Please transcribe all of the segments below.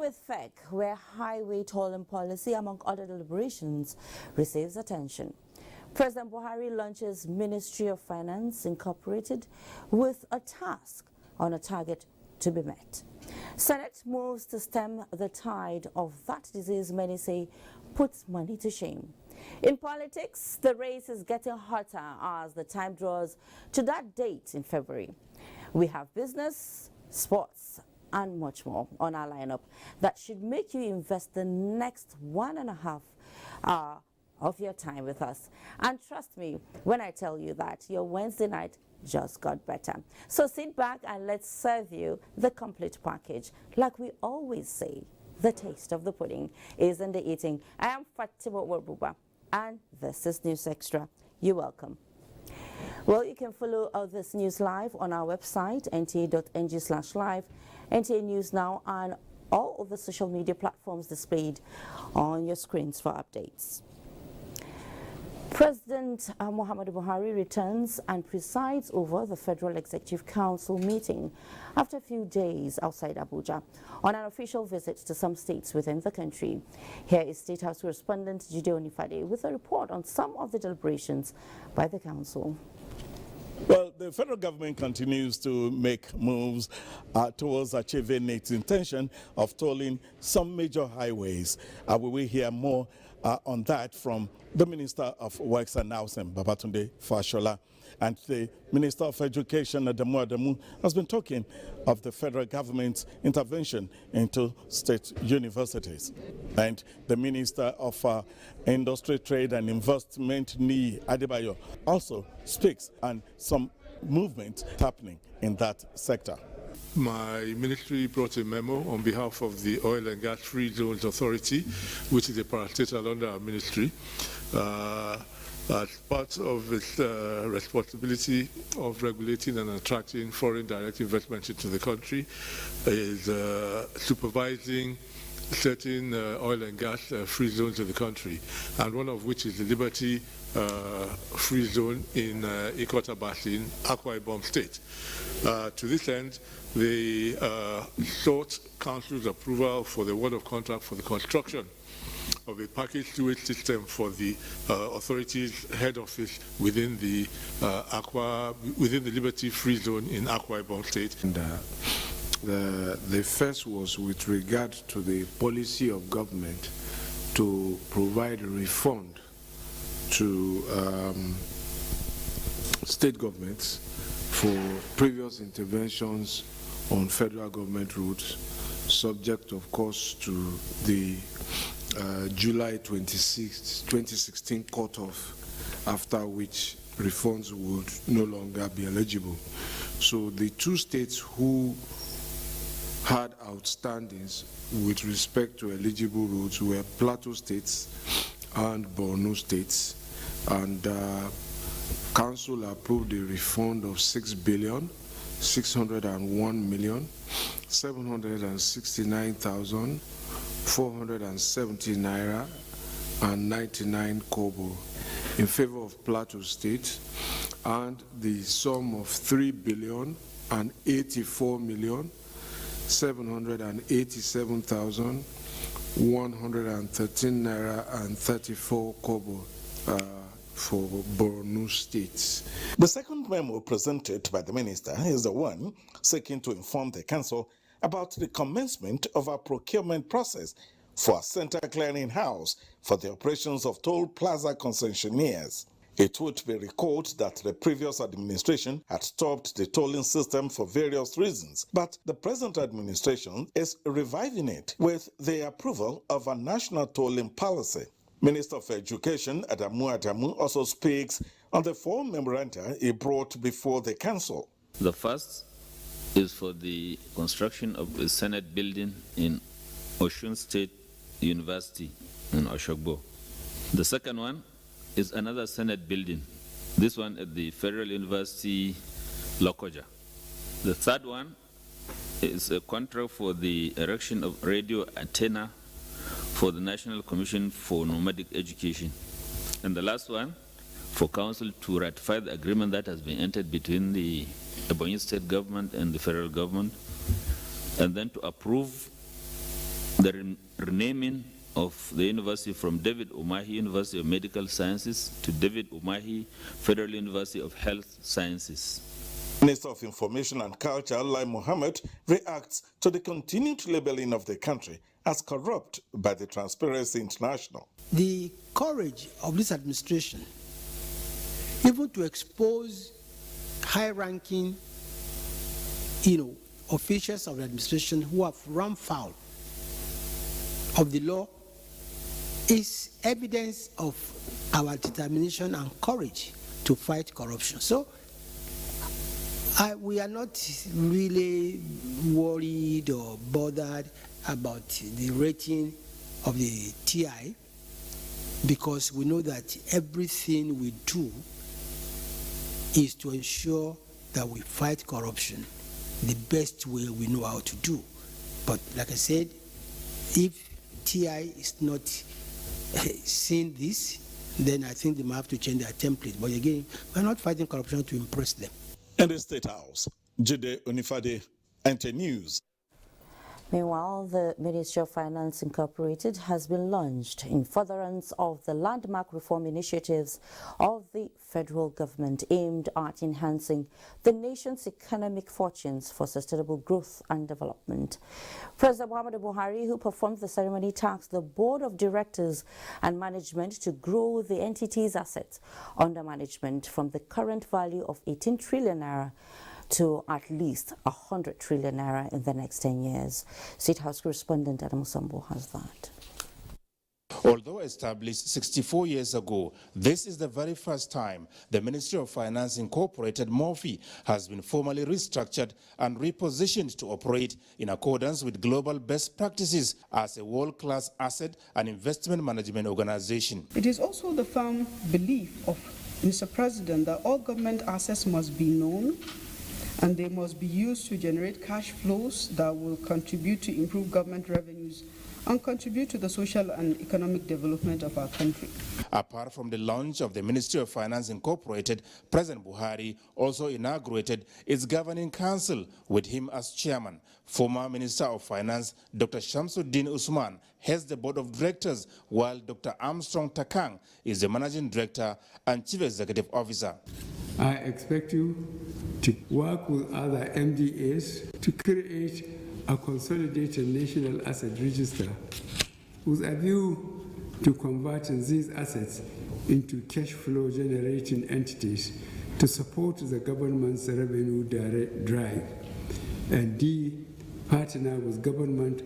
with FEC, where highway tolling policy, among other deliberations, receives attention. President Buhari launches Ministry of Finance Incorporated with a task on a target to be met. Senate moves to stem the tide of that disease many say puts money to shame. In politics, the race is getting hotter as the time draws to that date in February. We have business, sports, and much more on our lineup that should make you invest the next 1.5 hours of your time with us. And trust me when I tell you that your Wednesday night just got better. So sit back and let's serve you the complete package. Like we always say, the taste of the pudding is in the eating. I am Fatima Buba, and this is News Extra. You're welcome. Well, you can follow this news live on our website, nta.ng/live, NTA News Now, and all of the social media platforms displayed on your screens for updates. President Muhammadu Buhari returns and presides over the Federal Executive Council meeting after a few days outside Abuja on an official visit to some states within the country. Here is State House correspondent Jide Onifade with a report on some of the deliberations by the council. Well, the federal government continues to make moves towards achieving its intention of tolling some major highways. We will hear more on that from the Minister of Works and Housing, Babatunde Fashola, and the Minister of Education, Adamu, has been talking of the federal government's intervention into state universities. And the Minister of Industry, Trade and Investment, Ni Adebayo, also speaks on some movement happening in that sector. My ministry brought a memo on behalf of the Oil and Gas Free Zones Authority, which is a parastatal under our ministry, as part of its responsibility of regulating and attracting foreign direct investment into the country, is supervising certain oil and gas free zones in the country, and one of which is the Liberty Free Zone in Ikota Basin, Akwa Ibom State. To this end, they sought Council's approval for the award of contract for the construction of a package sewage system for the authority's head office within the Liberty Free Zone in Akwa Ibom State. And, the first was with regard to the policy of government to provide a refund to state governments for previous interventions on federal government routes, subject of course to the July 26, 2016 cutoff, after which refunds would no longer be eligible. So the two states who had outstandings with respect to eligible routes were Plateau states and Borno states, and Council approved a refund of 6,601,769,470 naira and 99 kobo in favor of Plateau State, and the sum of 3,084,787,113 naira and 34 kobo for Borno State. The second memo presented by the minister is the one seeking to inform the council about the commencement of a procurement process for a center clearing house for the operations of toll plaza concessionaires. It would be recalled that the previous administration had stopped the tolling system for various reasons, but the present administration is reviving it with the approval of a national tolling policy. Minister of Education, Adamu, also speaks on the four memoranda he brought before the council. The first is for the construction of a Senate building in Osun State University in Oshogbo. The second one is another Senate building, this one at the Federal University, Lokoja. The third one is a contract for the erection of radio antenna for the National Commission for Nomadic Education. And the last one, for Council to ratify the agreement that has been entered between the Ebonyi State government and the federal government, and then to approve the the renaming of the university from David Umahi University of Medical Sciences to David Umahi Federal University of Health Sciences. Minister of Information and Culture, Lai Mohammed, reacts to the continued labeling of the country as corrupt by the Transparency International. The courage of this administration, even to expose high-ranking, officials of the administration who have run foul of the law, is evidence of our determination and courage to fight corruption. So we are not really worried or bothered about the rating of the TI, because we know that everything we do is to ensure that we fight corruption the best way we know how to do. But like I said, if TI is not seeing this, then I think they might have to change their template. But again, we're not fighting corruption to impress them. In the State House, Jide Onifade, NTA News. Meanwhile, the Ministry of Finance Incorporated has been launched in furtherance of the landmark reform initiatives of the federal government aimed at enhancing the nation's economic fortunes for sustainable growth and development. President Muhammadu Buhari, who performed the ceremony, tasked the Board of Directors and Management to grow the entity's assets under management from the current value of 18 trillion naira to at least 100 trillion naira in the next 10 years. State House correspondent Adam Sambo has that. Although established 64 years ago, this is the very first time the Ministry of Finance Incorporated MOFI has been formally restructured and repositioned to operate in accordance with global best practices as a world-class asset and investment management organization. It is also the firm belief of Mr. President that all government assets must be known and they must be used to generate cash flows that will contribute to improve government revenues and contribute to the social and economic development of our country. Apart from the launch of the Ministry of Finance Incorporated, President Buhari also inaugurated its governing council with him as chairman. Former Minister of Finance, Dr. Shamsuddin Usman, heads the board of directors, while Dr. Armstrong Takang is the managing director and chief executive officer. I expect you to work with other MDAs to create a consolidated national asset register with a view to converting these assets into cash flow generating entities to support the government's revenue drive, and D, partner with government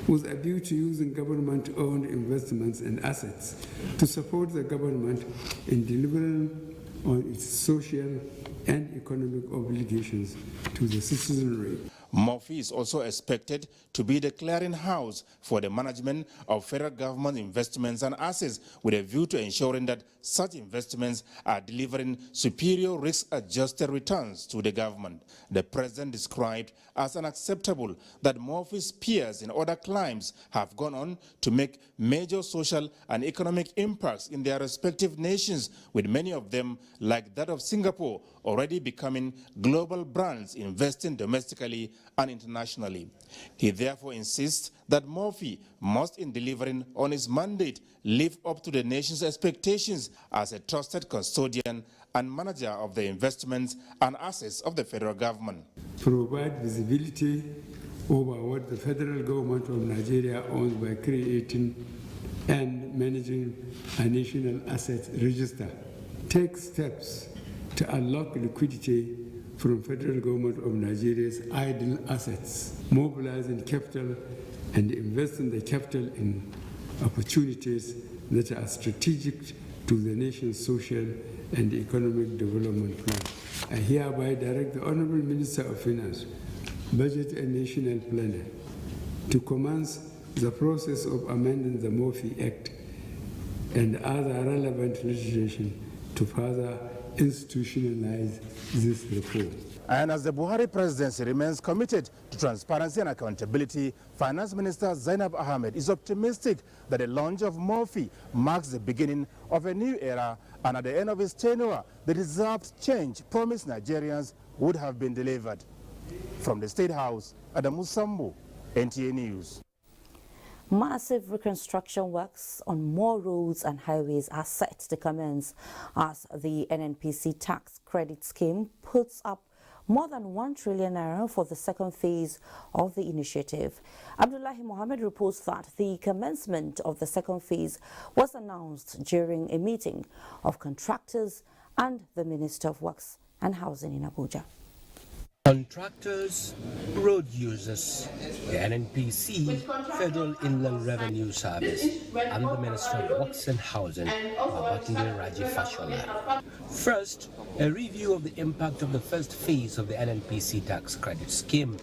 with a view to using government-owned investments and assets to support the government in delivering on its social and economic obligations to the citizenry. MOFI is also expected to be the clearinghouse for the management of federal government investments and assets with a view to ensuring that such investments are delivering superior risk-adjusted returns to the government. The president described as unacceptable that MOFI's peers in other climes have gone on to make major social and economic impacts in their respective nations, with many of them, like that of Singapore, already becoming global brands investing domestically and internationally. He therefore insists that MOFI must, in delivering on its mandate, live up to the nation's expectations as a trusted custodian and manager of the investments and assets of the federal government. Provide visibility over what the federal government of Nigeria owns by creating and managing a national asset register. Take steps to unlock liquidity from federal government of Nigeria's idle assets, mobilizing capital and investing the capital in opportunities that are strategic to the nation's social and economic development plan. I hereby direct the Honorable Minister of Finance, Budget and National Planner to commence the process of amending the MOFI Act and other relevant legislation to further institutionalize this reform. And as the Buhari presidency remains committed to transparency and accountability, Finance Minister Zainab Ahmed is optimistic that the launch of MOFI marks the beginning of a new era, and at the end of his tenure, the deserved change promised Nigerians would have been delivered. From the State House, Adamu Sambu, NTA News. Massive reconstruction works on more roads and highways are set to commence as the NNPC tax credit scheme puts up more than 1 trillion naira for the second phase of the initiative. Abdullahi Mohammed reports that the commencement of the second phase was announced during a meeting of contractors and the Minister of Works and Housing in Abuja. Contractors, road users, the NNPC, Federal Inland Revenue Service, and the Minister of Works and Housing, Babatunde Raji Fashola. First, a review of the impact of the first phase of the NNPC tax credit scheme.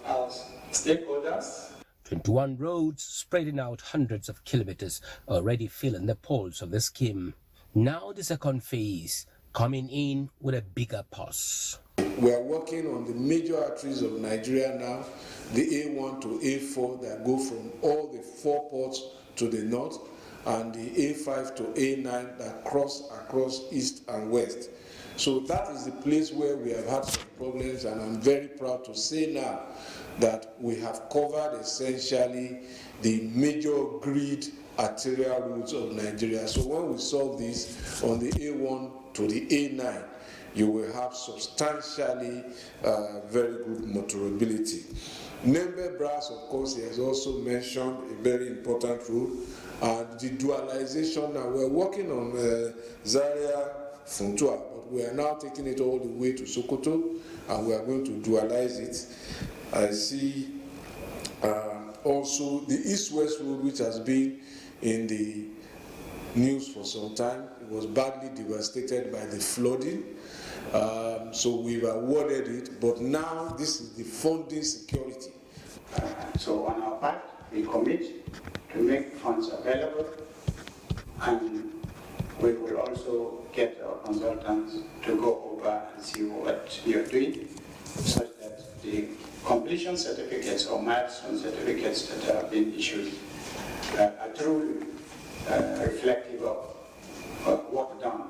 As stakeholders, 21 roads spreading out hundreds of kilometers already filling the poles of the scheme. Now the second phase coming in with a bigger pulse. We are working on the major arteries of Nigeria now, the A1 to A4 that go from all the 4 ports to the north, and the A5 to A9 that cross across east and west. So that is the place where we have had some problems, and I'm very proud to say now that we have covered essentially the major grid arterial routes of Nigeria. So when we solve this on the A1 to the A9, you will have substantially very good motorability. Nembe Brass, of course, he has also mentioned a very important rule, and the dualization. Now we're working on Zaria Funtua, but we are now taking it all the way to Sokoto, and we are going to dualize it. I see also the East-West Road, which has been in the news for some time. It was badly devastated by the flooding. So we've awarded it, but now this is the funding security. So on our part, we commit to make funds available, and we will also get our consultants to go over and see what you're doing, such that the completion certificates or milestone certificates that have been issued are truly reflective of work done,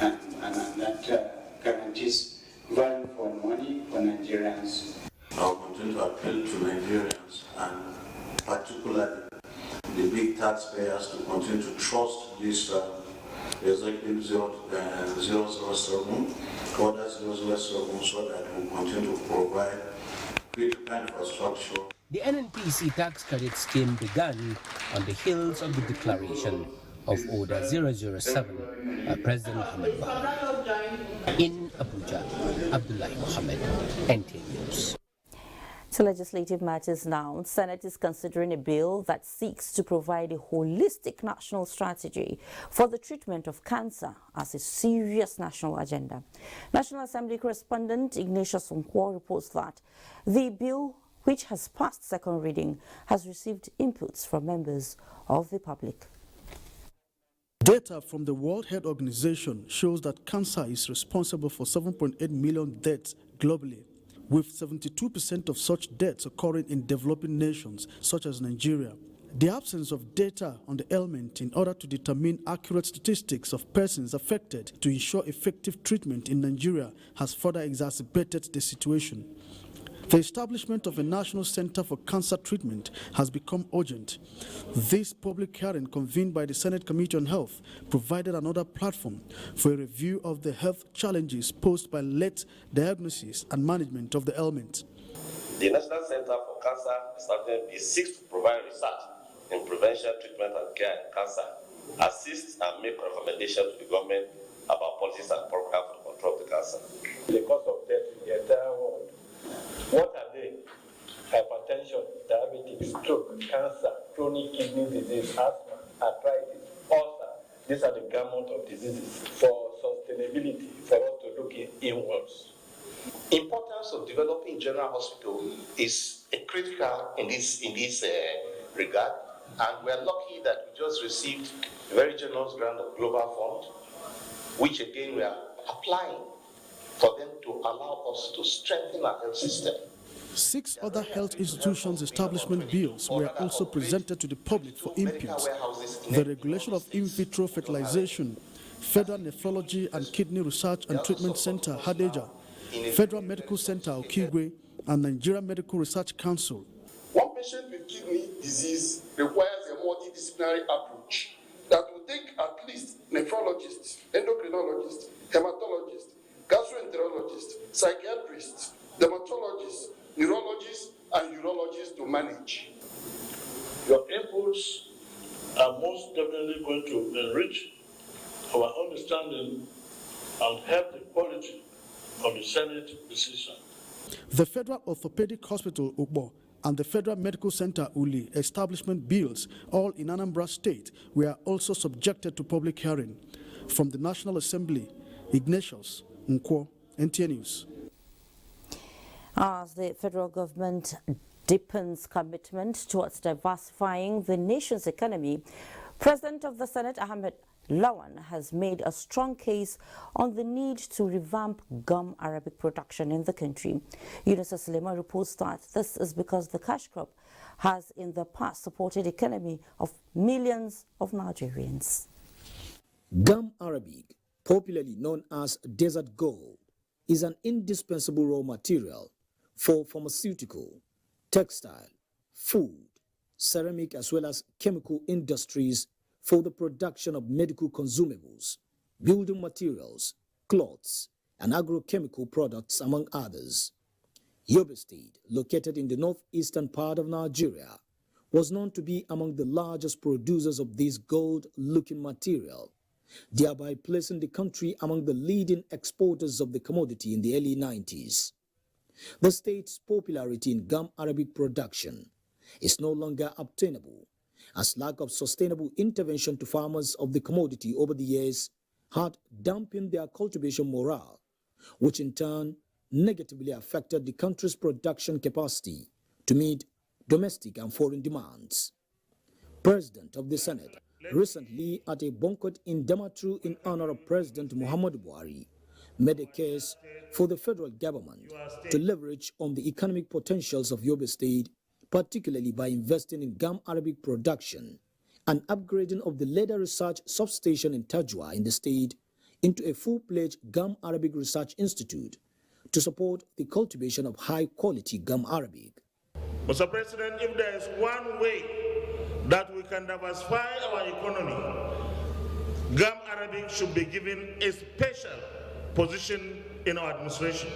and that guarantees value for money for Nigerians. I'll continue to appeal to Nigerians, and particularly the big taxpayers, to continue to trust this Executive 007, Order 007, so that we continue to provide critical infrastructure. The NNPC tax credit scheme began on the heels of the declaration of Order 007 by President Muhammad Buhari. In Abuja, Abdullahi Mohammed, NTA News. To legislative matters now, Senate is considering a bill that seeks to provide a holistic national strategy for the treatment of cancer as a serious national agenda. National Assembly correspondent Ignatius Nkwo reports that the bill, which has passed second reading, has received inputs from members of the public. Data from the World Health Organization shows that cancer is responsible for 7.8 million deaths globally, with 72% of such deaths occurring in developing nations such as Nigeria. The absence of data on the ailment in order to determine accurate statistics of persons affected to ensure effective treatment in Nigeria has further exacerbated the situation. The establishment of a National Center for Cancer Treatment has become urgent. This public hearing convened by the Senate Committee on Health provided another platform for a review of the health challenges posed by late diagnosis and management of the ailment. The National Center for Cancer seeks to provide research in prevention, treatment, and care in cancer, assist and make recommendations to the government about policies and programs to control the cancer. The cause of death in the entire world. What are they? Hypertension, diabetes, stroke, cancer, chronic kidney disease, asthma, arthritis, ulcer. These are the gamut of diseases. For sustainability, for us to look inwards. Importance of developing general hospital is critical in this regard, and we are lucky that we just received a very generous grant of Global Fund, which again we are applying for them to allow us to strengthen our health system. 6 other health institutions establishment bills were also presented to the public for input. The regulation of in vitro fertilization, Federal Nephrology and Kidney Research and Treatment Center, Hadeja, Federal Medical Center, Okigwe, and Nigerian Medical Research Council. One patient with kidney disease requires a multidisciplinary approach that will take at least nephrologists, endocrinologists, hematologists, gastroenterologists, psychiatrists, dermatologists, neurologists, and urologists to manage. Your inputs are most definitely going to enrich our understanding and help the quality of the Senate decision. The Federal Orthopedic Hospital, Ubo, and the Federal Medical Center, Uli, establishment bills, all in Anambra State, were also subjected to public hearing. From the National Assembly, Ignatius Nkwo, NTA News. As the federal government deepens commitment towards diversifying the nation's economy, President of the Senate, Ahmed Lawan, has made a strong case on the need to revamp gum Arabic production in the country. Yunusa Suleiman reports that this is because the cash crop has in the past supported the economy of millions of Nigerians. Gum Arabic, popularly known as desert gold, is an indispensable raw material for pharmaceutical, textile, food, ceramic as well as chemical industries for the production of medical consumables, building materials, cloths, and agrochemical products, among others. Yobe State, located in the northeastern part of Nigeria, was known to be among the largest producers of this gold-looking material, thereby placing the country among the leading exporters of the commodity in the early 90s. The state's popularity in gum Arabic production is no longer obtainable, as lack of sustainable intervention to farmers of the commodity over the years had dampened their cultivation morale, which in turn negatively affected the country's production capacity to meet domestic and foreign demands. President of the Senate, recently at a banquet in Damaturu in honor of President Muhammadu Buhari, made a case for the federal government to leverage on the economic potentials of Yobe State, particularly by investing in gum Arabic production and upgrading of the leather research substation in Tajwa in the state into a full-fledged gum Arabic research institute to support the cultivation of high-quality gum Arabic. Mr. President, if there is one way that we can diversify our economy, gum Arabic should be given a special position in our administration.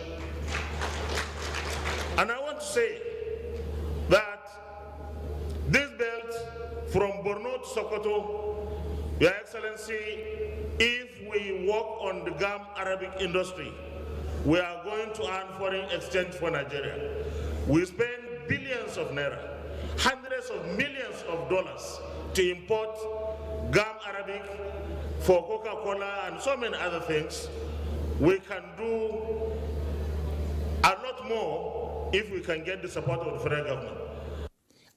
And I want to say that this belt from Borno to Sokoto, Your Excellency, if we work on the gum Arabic industry, we are going to earn foreign exchange for Nigeria. We spend billions of naira, hundreds of millions of dollars to import gum Arabic for Coca-Cola and so many other things. We can do a lot more if we can get the support of the federal government.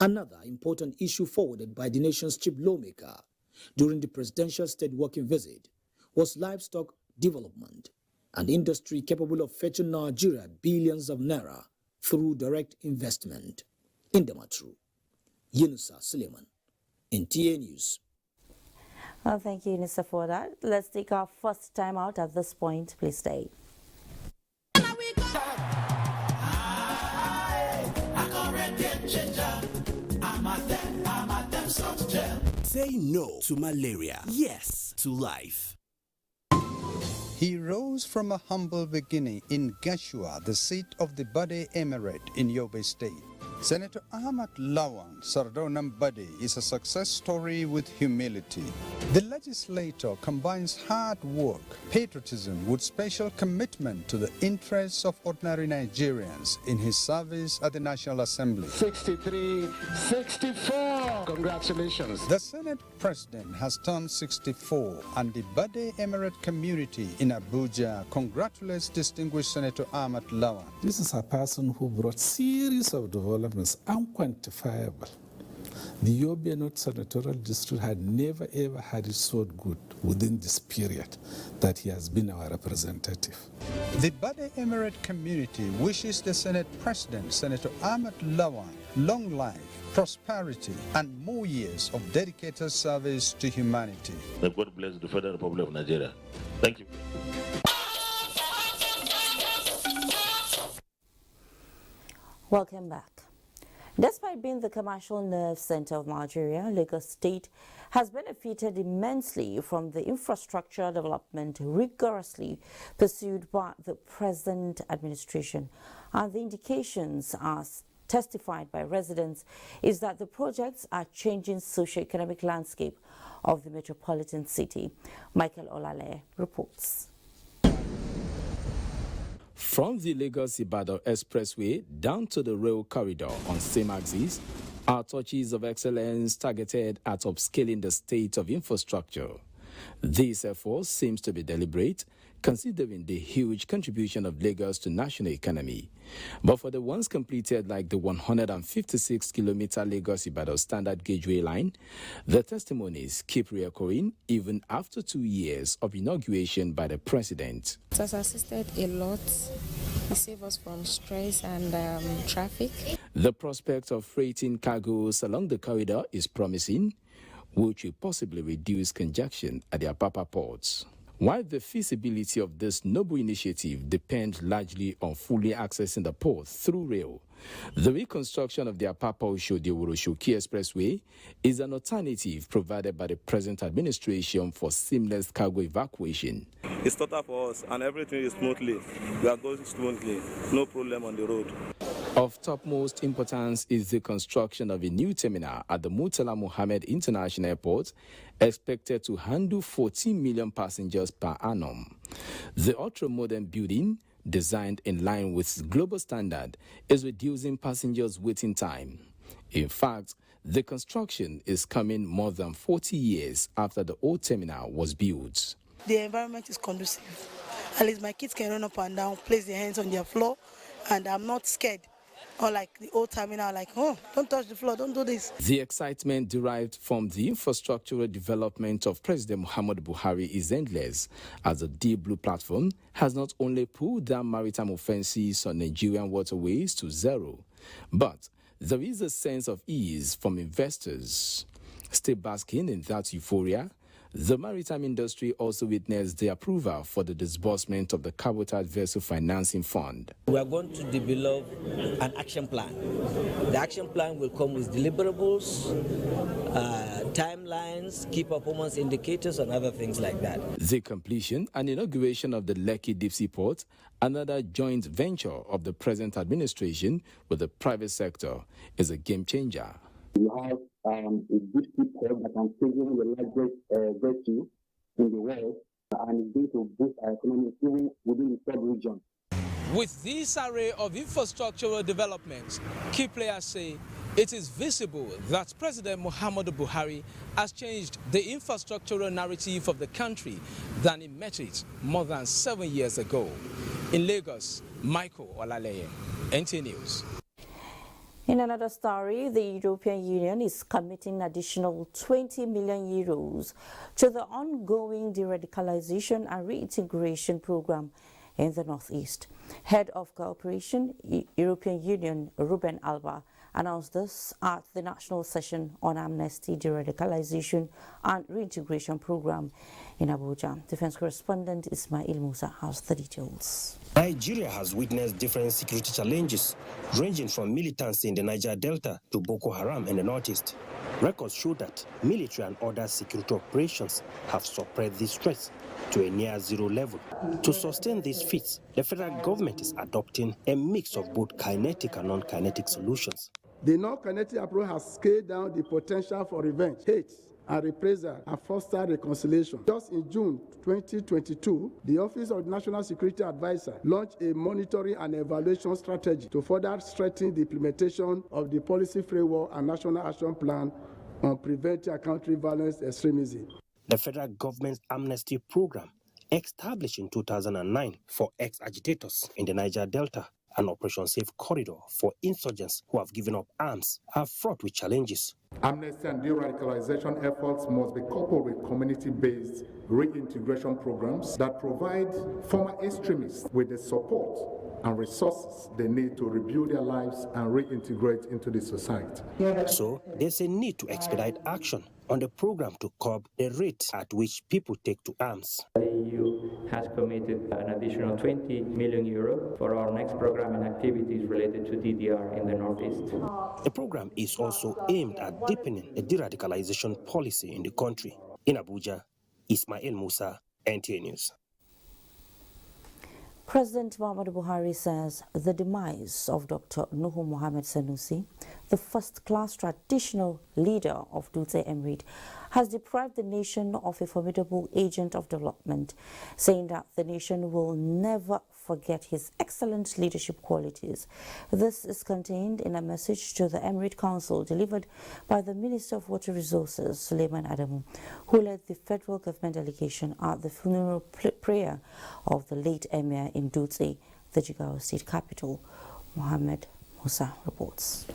Another important issue forwarded by the nation's chief lawmaker during the presidential state working visit was livestock development, an industry capable of fetching Nigeria billions of naira through direct investment. In Damaturu, Yunusa Suleiman, NTA News. Well, thank you, Yunusa, for that. Let's take our first time out at this point. Please stay. Say no to malaria. Yes to life. He rose from a humble beginning in Gashua, the seat of the Bade Emirate in Yobe State. Senator Ahmed Lawan Sardonam Bade is a success story with humility. The legislator combines hard work, patriotism with special commitment to the interests of ordinary Nigerians in his service at the National Assembly. 63, 64. Congratulations. The Senate President has turned 64 and the Bade Emirate community in Abuja congratulates distinguished Senator Ahmed Lawan. This is a person who brought series of developments unquantifiable. The Yobe North Senatorial District had never ever had it so good within this period that he has been our representative. The Bade Emirate community wishes the Senate President, Senator Ahmed Lawan, long life, prosperity, and more years of dedicated service to humanity. May God bless the Federal Republic of Nigeria. Thank you. Welcome back. Despite being the commercial nerve center of Nigeria, Lagos State has benefited immensely from the infrastructure development rigorously pursued by the present administration. And the indications, as testified by residents, is that the projects are changing socio-economic landscape of the metropolitan city. Michael Olale reports. From the Lagos-Ibadan Expressway down to the rail corridor on same axis are touches of excellence targeted at upscaling the state of infrastructure. This effort seems to be deliberate, considering the huge contribution of Lagos to national economy. But for the ones completed, like the 156-kilometer Lagos-Ibadan standard gaugeway line, the testimonies keep reoccurring even after 2 years of inauguration by the president. It has assisted a lot. It saves us from stress and traffic. The prospect of freighting cargoes along the corridor is promising, which will possibly reduce congestion at the Apapa ports. While the feasibility of this noble initiative depends largely on fully accessing the port through rail, the reconstruction of the Apapa-Oshodi-Oroshoki Expressway is an alternative provided by the present administration for seamless cargo evacuation. It's total for us, and everything is smoothly. We are going smoothly, no problem on the road. Of topmost importance is the construction of a new terminal at the Murtala Mohammed International Airport, expected to handle 14 million passengers per annum. The ultra-modern building, designed in line with global standard, is reducing passengers' waiting time. In fact, the construction is coming more than 40 years after the old terminal was built. The environment is conducive. At least my kids can run up and down, place their hands on their floor, and I'm not scared. Or like the old terminal, like, oh, don't touch the floor, don't do this. The excitement derived from the infrastructural development of President Muhammadu Buhari is endless, as the Deep Blue platform has not only pulled down maritime offenses on Nigerian waterways to zero, but there is a sense of ease from investors. Still basking in that euphoria, the maritime industry also witnessed the approval for the disbursement of the Cabotage Vessel Financing Fund. We are going to develop an action plan. The action plan will come with deliverables, timelines, key performance indicators, and other things like that. The completion and inauguration of the Lekki Deep Sea Port, another joint venture of the present administration with the private sector, is a game changer. We have a good port that can take in the largest vessel in the world, and it's going to boost our economy even within the sub-region. With this array of infrastructural developments, key players say it is visible that President Muhammadu Buhari has changed the infrastructural narrative of the country than he met it more than 7 years ago. In Lagos, Michael Olaleye, NTA News. In another story, the European Union is committing additional 20 million euros to the ongoing de-radicalization and reintegration program in the Northeast. Head of Cooperation, European Union, Ruben Alba, announced this at the National Session on Amnesty, De-Radicalization and Reintegration Program in Abuja. Defense correspondent Ismail Musa has the details. Nigeria has witnessed different security challenges, ranging from militancy in the Niger Delta to Boko Haram in the Northeast. Records show that military and other security operations have suppressed these threats to a near zero level. To sustain these feats, the federal government is adopting a mix of both kinetic and non-kinetic solutions. The non-kinetic approach has scaled down the potential for revenge, hate, and reprisal and foster reconciliation. Just in June 2022, the Office of National Security Advisor launched a monitoring and evaluation strategy to further strengthen the implementation of the policy framework and national action plan on preventing and countering violence extremism. The federal government's amnesty program, established in 2009 for ex-agitators in the Niger Delta, and Operation Safe Corridor for insurgents who have given up arms, are fraught with challenges. Amnesty and de-radicalization efforts must be coupled with community-based reintegration programs that provide former extremists with the support and resources they need to rebuild their lives and reintegrate into the society. So there's a need to expedite action on the program to curb the rate at which people take to arms. The EU has committed an additional 20 million euro for our next program and activities related to DDR in the Northeast. The program is also aimed at deepening the de-radicalization policy in the country. In Abuja, Ismail Musa, NTA News. President Muhammadu Buhari says the demise of Dr. Nuhu Mohammed Sanusi, the first-class traditional leader of Dutse Emirate, has deprived the nation of a formidable agent of development, saying that the nation will never forget his excellent leadership qualities. This is contained in a message to the Emirate Council delivered by the Minister of Water Resources, Suleiman Adamu, who led the federal government delegation at the funeral prayer of the late Emir in Dutse, the Jigawa state capital. Mohammed Musa reports.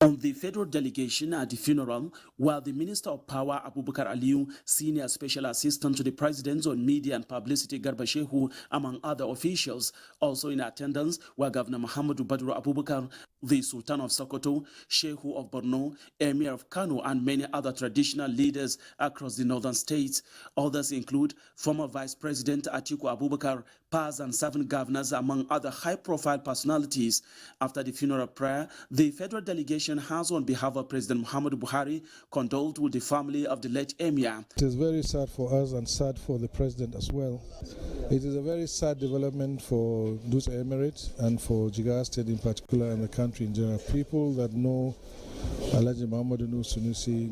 On the federal delegation at the funeral, while the Minister of Power, Abubakar Aliyu, Senior Special Assistant to the President on Media and Publicity, Garba Shehu, among other officials, also in attendance were Governor Muhammadu Badru Abubakar, the Sultan of Sokoto, Shehu of Borno, Emir of Kano, and many other traditional leaders across the northern states. Others include former Vice President Atiku Abubakar, past and 7 governors, among other high-profile personalities. After the funeral prayer, the federal delegation has, on behalf of President Muhammadu Buhari, condoled with the family of the late Emir. It is very sad for us and sad for the President as well. It is a very sad development for Dutse Emirate and for Jigawa State in particular and the country in general. People that know Alhaji Muhammadu Nuhu Sanusi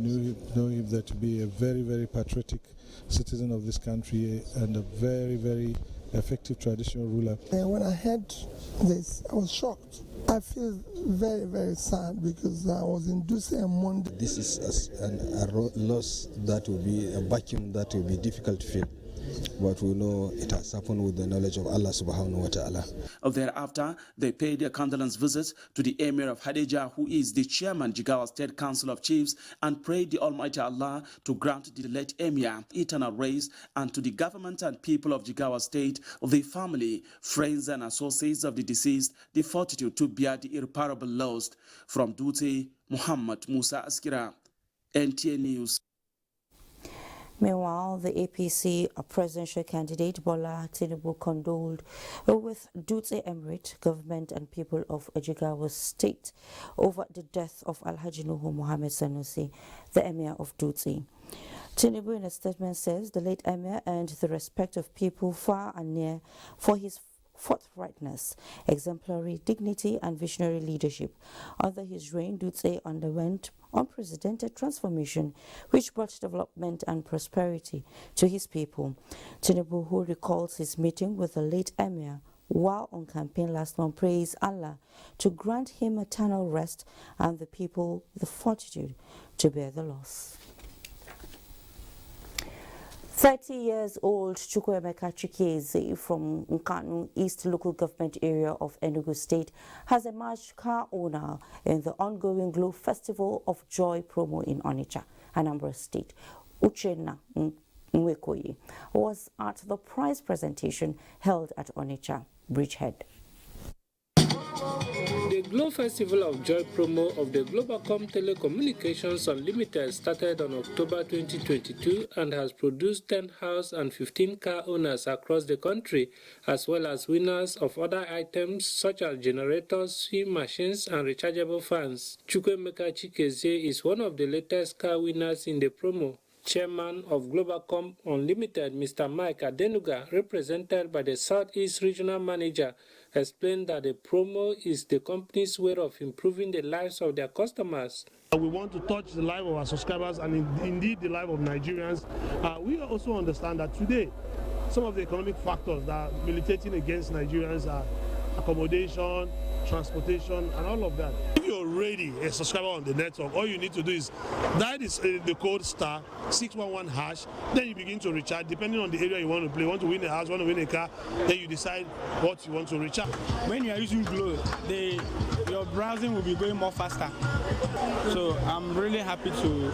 know him that to be a very, very patriotic citizen of this country and a very, very effective traditional ruler. When I heard this, I was shocked. I feel very, very sad because I was in Dutse on Monday. This is a loss that will be a vacuum that will be difficult to fill. But we know it has happened with the knowledge of Allah subhanahu wa ta'ala. Thereafter, they paid a condolence visit to the Emir of Hadejia, who is the chairman, Jigawa State Council of Chiefs, and prayed the Almighty Allah to grant the late Emir eternal rest, and to the government and people of Jigawa State, the family, friends and associates of the deceased, the fortitude to bear the irreparable loss. From Dutse, Muhammad Musa Askira, NTA News. Meanwhile, the APC presidential candidate Bola Tinubu condoled with Dutse Emirate government and people of Jigawa State over the death of Alhaji Nuhu Mohammed Sanusi, the Emir of Dutse. Tinubu in a statement says the late Emir earned the respect of people far and near for his forthrightness, exemplary dignity and visionary leadership. Under his reign, Dutse underwent unprecedented transformation which brought development and prosperity to his people. Tinubu, who recalls his meeting with the late Emir while on campaign last month, praised Allah to grant him eternal rest and the people the fortitude to bear the loss. 30-year-old Chukwuemeka Chikeze from Nkanu East Local Government Area of Enugu State has emerged car owner in the ongoing Globe Festival of Joy promo in Onitsha, Anambra State. Uchenna Nwekoye was at the prize presentation held at Onitsha Bridgehead. The Globe Festival of Joy promo of the Globacom Telecommunications Unlimited started on October 2022 and has produced 10 house and 15 car owners across the country, as well as winners of other items such as generators, sewing machines, and rechargeable fans. Chukwuemeka Chikeze is one of the latest car winners in the promo. Chairman of Globacom Unlimited, Mr. Mike Adenuga, represented by the Southeast Regional Manager, explained that the promo is the company's way of improving the lives of their customers. We want to touch the life of our subscribers and indeed the life of Nigerians. We also understand that today, some of the economic factors that are militating against Nigerians are accommodation, transportation, and all of that. If you're already a subscriber on the network, all you need to do is dial the code *611#, then you begin to recharge depending on the area you want to play. You want to win a house, want to win a car, then you decide what you want to recharge. When you are using Glo, your browsing will be going more faster. So I'm really happy to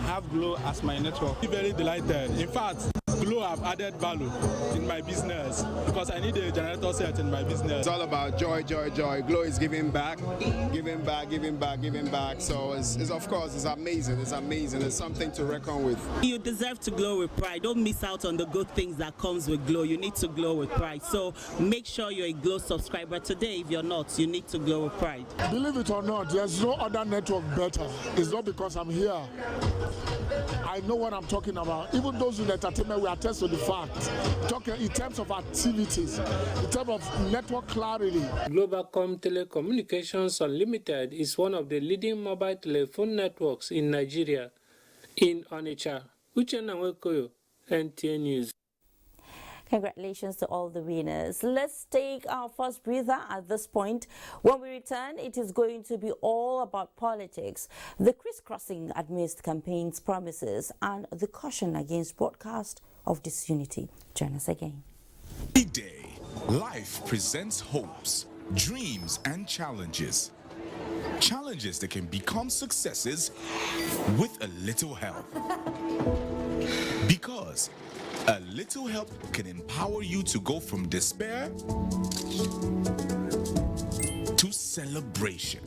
have Glo as my network. Very delighted. In fact, Glo Glo have added value in my business because I need a generator set in my business. It's all about joy, joy, joy. Glo is giving back, giving back, giving back, giving back. So it's of course, it's amazing. It's amazing. It's something to reckon with. You deserve to glow with pride. Don't miss out on the good things that comes with Glo. You need to glow with pride. So make sure you're a Glo subscriber today. If you're not, you need to glow with pride. Believe it or not, there's no other network better. It's not because I'm here. I know what I'm talking about. Even those in entertainment will attest to the fact. Talking in terms of activities, in terms of network clarity. Globacom Telecommunications Unlimited is one of the leading mobile telephone networks in Nigeria. In Onitsha, Uchenna Nwekoyo, NTA News. Congratulations to all the winners. Let's take our first breather at this point. When we return, it is going to be all about politics, the crisscrossing amidst campaigns, promises, and the caution against broadcast of disunity. Join us again. Every day, life presents hopes, dreams, and challenges. Challenges that can become successes with a little help. Because a little help can empower you to go from despair to celebration.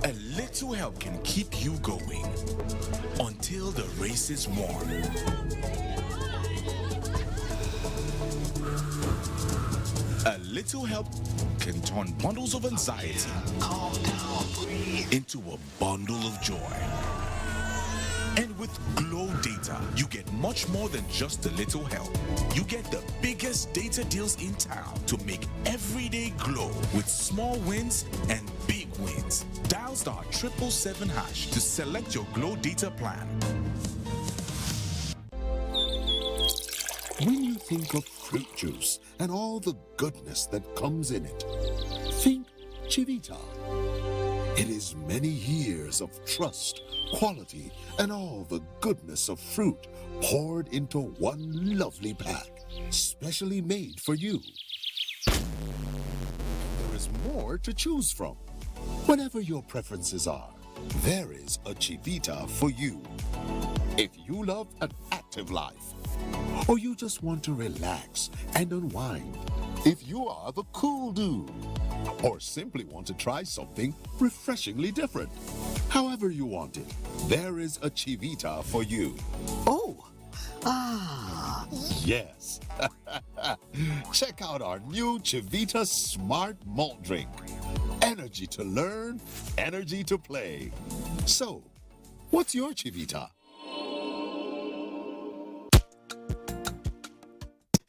A little help can keep you going until the race is won. A little help can turn bundles of anxiety into a bundle of joy. And with Glo Data, you get much more than just a little help. You get the biggest data deals in town to make every day glow with small wins and big wins. Dial *777# to select your Glo Data plan. When you think of fruit juice and all the goodness that comes in it, think Chivita. It is many years of trust, quality, and all the goodness of fruit poured into one lovely pack, specially made for you. There is more to choose from. Whatever your preferences are, there is a Chivita for you. If you love an active life, or you just want to relax and unwind, if you are the cool dude, or simply want to try something refreshingly different. However you want it, there is a Chivita for you. Yes. Check out our new Chivita Smart Malt Drink. Energy to learn, energy to play. So, what's your Chivita?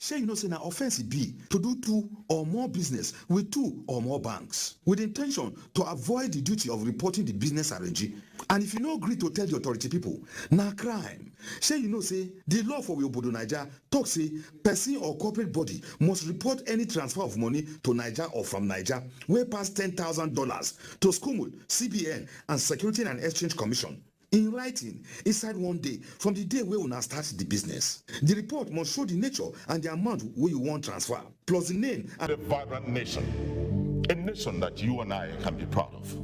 Say you know say na offense be to do 2 or more business with 2 or more banks with intention to avoid the duty of reporting the business arrange. And if you no agree to tell the authority people, na crime. Say you know say the law for Obodo Naija talk say person or corporate body must report any transfer of money to Naija or from Naija wey pass $10,000 to SCUMUL, CBN and Security and Exchange Commission. In writing, inside one day from the day where una start the business. The report must show the nature and the amount where you want transfer, plus the name and a vibrant nation. A nation that you and I can be proud of.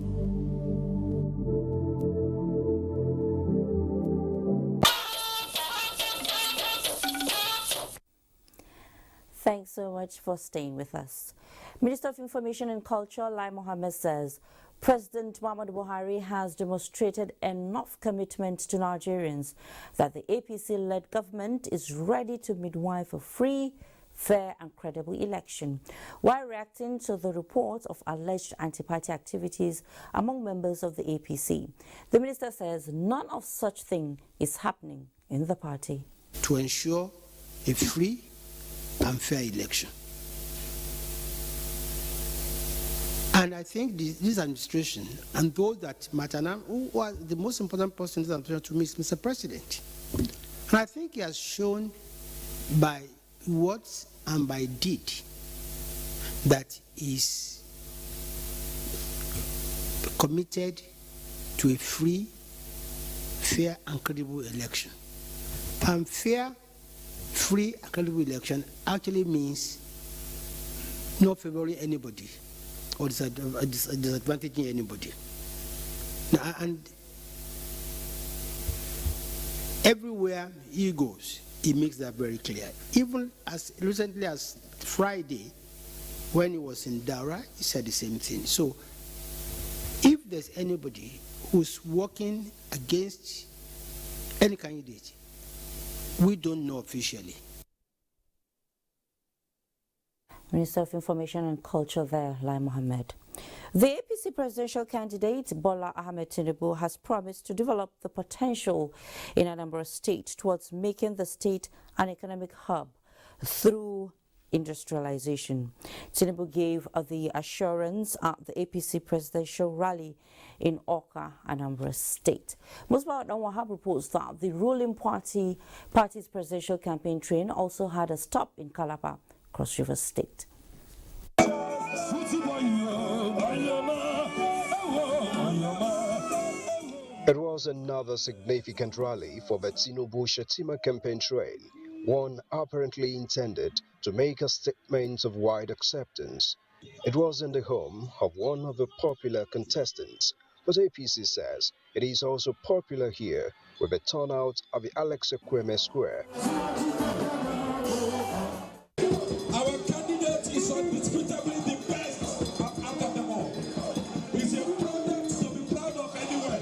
Thanks so much for staying with us. Minister of Information and Culture, Lai Mohammed, says President Muhammadu Buhari has demonstrated enough commitment to Nigerians that the APC-led government is ready to midwife a free, fair and credible election. While reacting to the reports of alleged anti-party activities among members of the APC, the minister says none of such thing is happening in the party. To ensure a free and fair election. And I think this administration and those that matter now, who are the most important person in this administration to me is Mr. President. And I think he has shown by words and by deed that he is committed to a free, fair and credible election. And fair, free and credible election actually means not favoring anybody or disadvantaging anybody. Now, and Everywhere he goes, he makes that very clear. Even as recently as Friday, when he was in Daura, he said the same thing. So if there's anybody who's working against any candidate, we don't know officially. Minister of Information and Culture there, Lai Mohammed. The APC presidential candidate Bola Ahmed Tinubu has promised to develop the potential in Anambra State towards making the state an economic hub through industrialization. Tinubu gave the assurance at the APC presidential rally in Awka, Anambra State. Musba Wahab reports that the ruling party's presidential campaign train also had a stop in Calabar, Cross River State. It was another significant rally for the Tinubu-Fatima campaign trail, one apparently intended to make a statement of wide acceptance. It was in the home of one of the popular contestants, but APC says it is also popular here with a turnout at the Alex Ekweme Square. Our candidate is undisputably the best out of them all. He's a product to be proud of anywhere,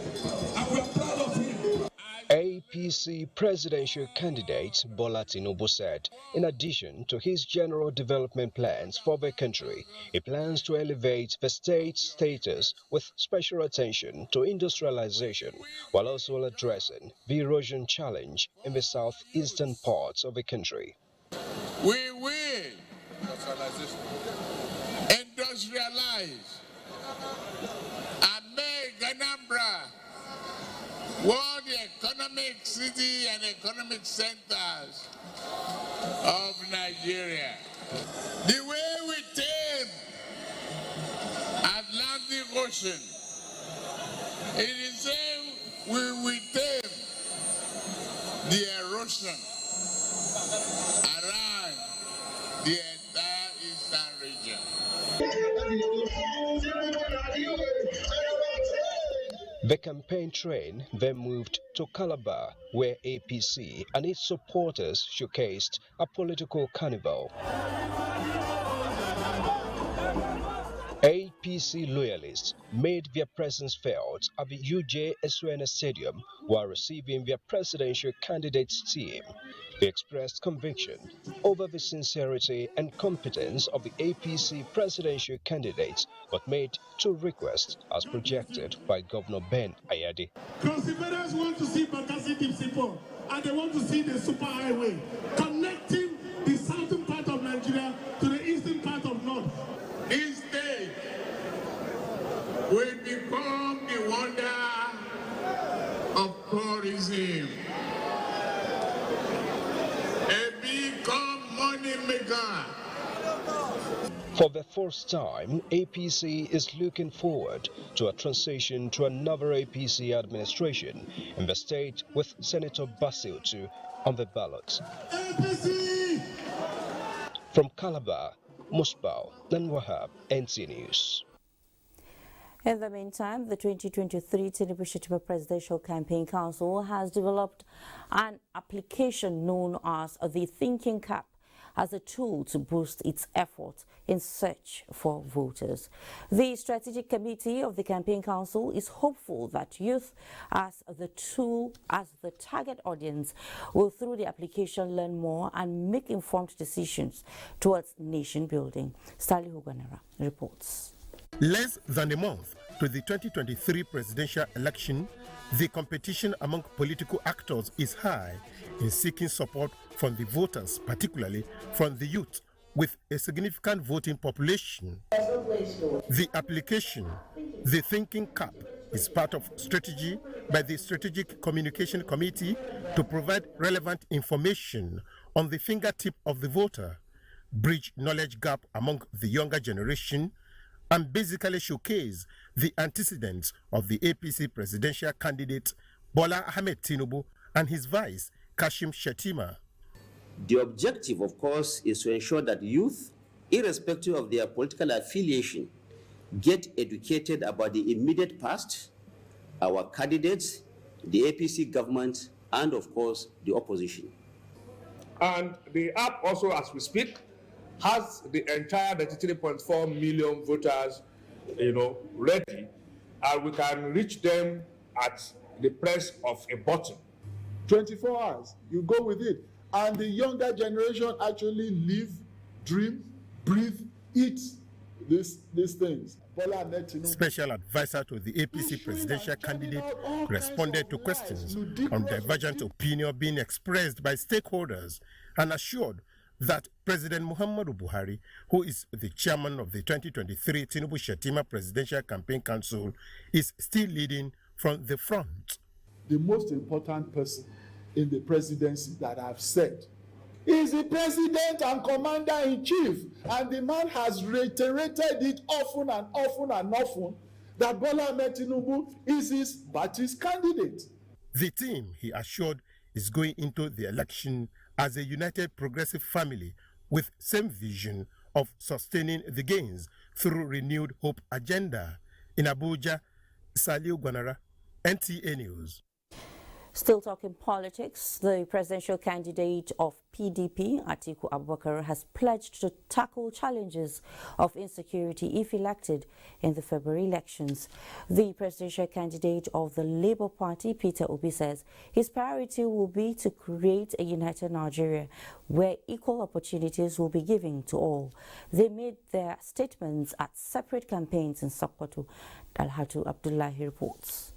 and we are proud of him. APC presidential candidate Bola Tinubu said, in addition to his general development plans for the country, he plans to elevate the state's status with special attention to industrialization, while also addressing the erosion challenge in the southeastern parts of the country. We will industrialize and make Anambra one of the economic city and economic centers of Nigeria. The way we tame Atlantic Ocean, it is the same we will tame the erosion around the entire eastern region. The campaign train then moved to Calabar, where APC and its supporters showcased a political carnival. APC loyalists made their presence felt at the UJ Esuene Stadium while receiving their presidential candidate's team. They expressed conviction over the sincerity and competence of the APC presidential candidates, but made two requests as projected by Governor Ben Ayadi. Cross-Riverers want to see Bakassi Dipsipo, and they want to see the superhighway connecting the southern part of Nigeria to the eastern part of North. This day will become the wonder of tourism. A become money maker. For the first time, APC is looking forward to a transition to another APC administration in the state with Senator Basil Tu on the ballot. APC! From Calabar, Musbao and Wahab, NTA News. In the meantime, the 2023 Tinubu-Fatima Presidential Campaign Council has developed an application known as the Thinking Cap as a tool to boost its efforts in search for voters. The Strategic Committee of the Campaign Council is hopeful that youth as the target audience will through the application learn more and make informed decisions towards nation building. Stanley Huganera reports. Less than a month to the 2023 presidential election, the competition among political actors is high in seeking support from the voters, particularly from the youth, with a significant voting population. The application, the Thinking Cap, is part of strategy by the Strategic Communication Committee to provide relevant information on the fingertip of the voter, bridge knowledge gap among the younger generation, and basically showcase the antecedents of the APC presidential candidate Bola Ahmed Tinubu and his vice, Kashim Shettima. The objective, of course, is to ensure that youth, irrespective of their political affiliation, get educated about the immediate past, our candidates, the APC government, and, of course, the opposition. And the app also, as we speak, has the entire 93.4 million voters, ready, and we can reach them at the press of a button. 24 hours, you go with it. And the younger generation actually live, dream, breathe, eat these things. Special advisor to the APC presidential candidate responded to questions on divergent opinion being expressed by stakeholders and assured that President Muhammadu Buhari, who is the chairman of the 2023 Tinubu-Shetima Presidential Campaign Council, is still leading from the front. The most important person in the presidency that I've said is the president and commander-in-chief, and the man has reiterated it often and often and often that Bola Ahmed Tinubu is his party's candidate. The team, he assured, is going into the election as a united progressive family with same vision of sustaining the gains through renewed hope agenda. In Abuja, Saliu Gwanara, NTA News. Still talking politics, the presidential candidate of PDP, Atiku Abubakar, has pledged to tackle challenges of insecurity if elected in the February elections. The presidential candidate of the Labour Party, Peter Obi, says his priority will be to create a united Nigeria where equal opportunities will be given to all. They made their statements at separate campaigns in Sokoto. Dalhatu Abdullahi reports.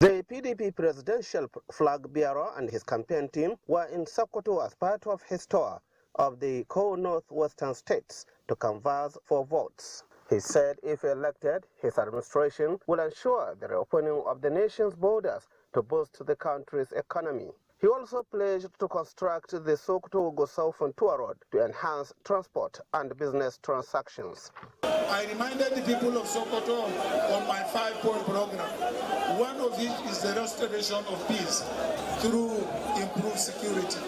The PDP presidential flag bearer and his campaign team were in Sokoto as part of his tour of the co-northwestern states to canvass for votes. He said if elected, his administration will ensure the reopening of the nation's borders to boost the country's economy. He also pledged to construct the Sokoto-Gusau-Funtua road to enhance transport and business transactions. I reminded the people of Sokoto on my 5-point program. One of it is the restoration of peace through improved security.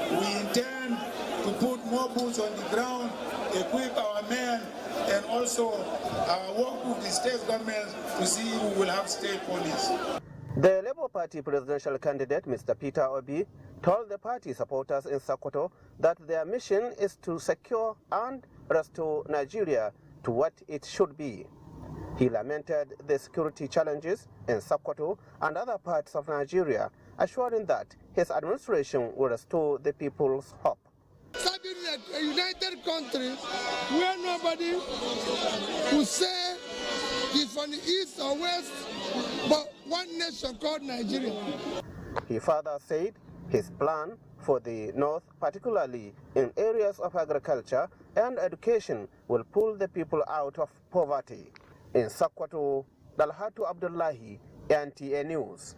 We intend to put more boots on the ground, equip our men, and also work with the state governments to see who will have state police. The Labour Party presidential candidate, Mr. Peter Obi, told the party supporters in Sokoto that their mission is to secure and restore Nigeria to what it should be. He lamented the security challenges in Sokoto and other parts of Nigeria, assuring that his administration will restore the people's hope. Suddenly, a united country where nobody will say he's from the east or west, but one nation called Nigeria. He further said his plan for the north, particularly in areas of agriculture and education, will pull the people out of poverty. In Sokoto, Dalhatu Abdullahi, NTA News.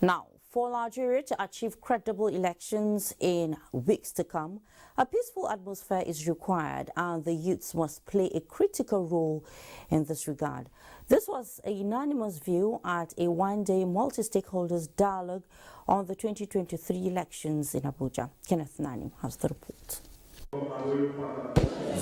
Now, for Nigeria to achieve credible elections in weeks to come, a peaceful atmosphere is required and the youths must play a critical role in this regard. This was a unanimous view at a one-day multi-stakeholders dialogue on the 2023 elections in Abuja. Kenneth Nanim has the report.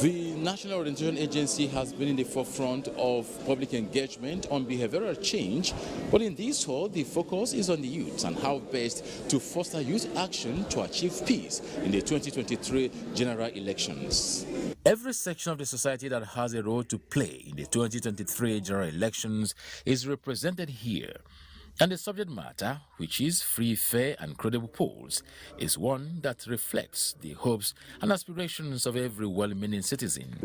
The National Orientation Agency has been in the forefront of public engagement on behavioral change, but in this hall, the focus is on the youth and how best to foster youth action to achieve peace in the 2023 general elections. Every section of the society that has a role to play in the 2023 general elections is represented here. And the subject matter, which is free, fair and credible polls, is one that reflects the hopes and aspirations of every well-meaning citizen.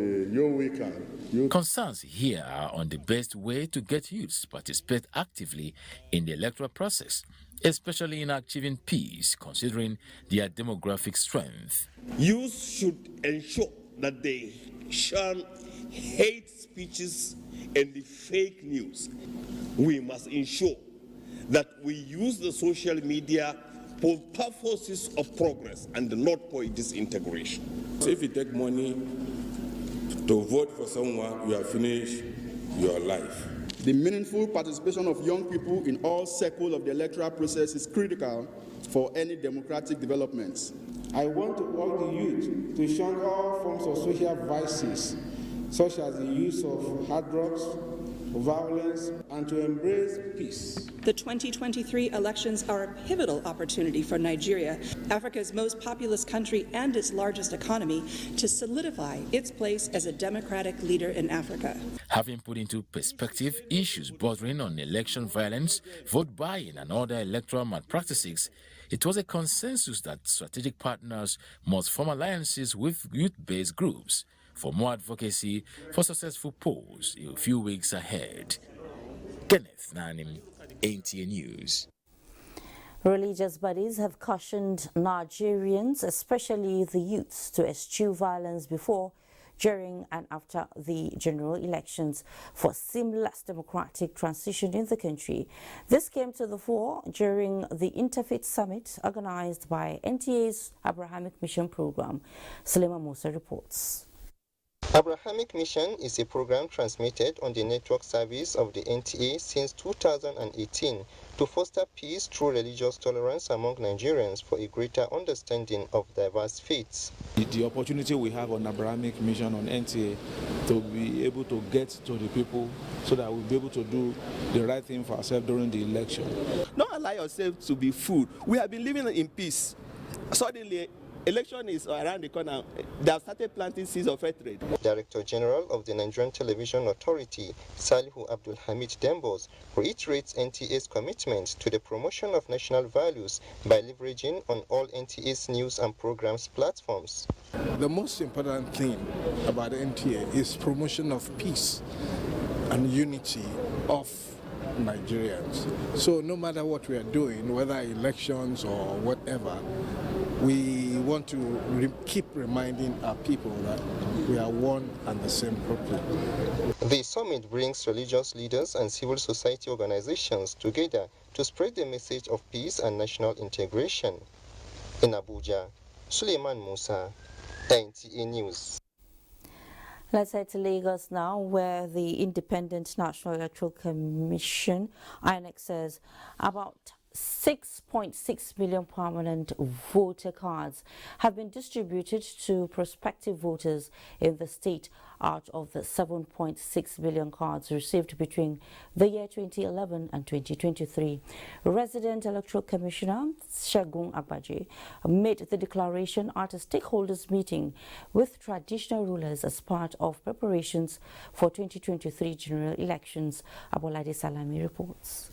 Concerns here are on the best way to get youths to participate actively in the electoral process, especially in achieving peace, considering their demographic strength. Youth should ensure that they shun hate speeches and the fake news. We must ensure that we use the social media for purposes of progress and not for disintegration. So if you take money to vote for someone, you have finished your life. The meaningful participation of young people in all circles of the electoral process is critical for any democratic developments. I want to urge the youth to shun all forms of social vices, such as the use of hard drugs, violence, and to embrace peace. The 2023 elections are a pivotal opportunity for Nigeria, Africa's most populous country and its largest economy, to solidify its place as a democratic leader in Africa. Having put into perspective issues bordering on election violence, vote buying, and other electoral malpractices, it was a consensus that strategic partners must form alliances with youth-based groups for more advocacy for successful polls a few weeks ahead. Kenneth Nanim, NTA News. Religious bodies have cautioned Nigerians, especially the youths, to eschew violence before, during and after the general elections for seamless democratic transition in the country. This came to the fore during the Interfaith Summit organized by NTA's Abrahamic Mission Program. Sulema Musa reports. Abrahamic Mission is a program transmitted on the network service of the NTA since 2018 to foster peace through religious tolerance among Nigerians for a greater understanding of diverse faiths. The opportunity we have on Abrahamic Mission on NTA to be able to get to the people so that we'll be able to do the right thing for ourselves during the election. Don't allow yourself to be fooled. We have been living in peace. Suddenly, election is around the corner. They have started planting seeds of hatred. Director General of the Nigerian Television Authority, Salihu Abdul Hamid Dembos, reiterates NTA's commitment to the promotion of national values by leveraging on all NTA's news and programs platforms. The most important thing about NTA is promotion of peace and unity of Nigerians. So no matter what we are doing, whether elections or whatever, we want to keep reminding our people that we are one and the same people. The summit brings religious leaders and civil society organizations together to spread the message of peace and national integration. In Abuja, Suleiman Musa, NTA News. Let's head to Lagos now, where the Independent National Electoral Commission, INEC, says about 6.6 million permanent voter cards have been distributed to prospective voters in the state out of the 7.6 million cards received between the year 2011 and 2023. Resident Electoral Commissioner Segun Agbaje made the declaration at a stakeholders meeting with traditional rulers as part of preparations for 2023 general elections. Abolade Salami reports.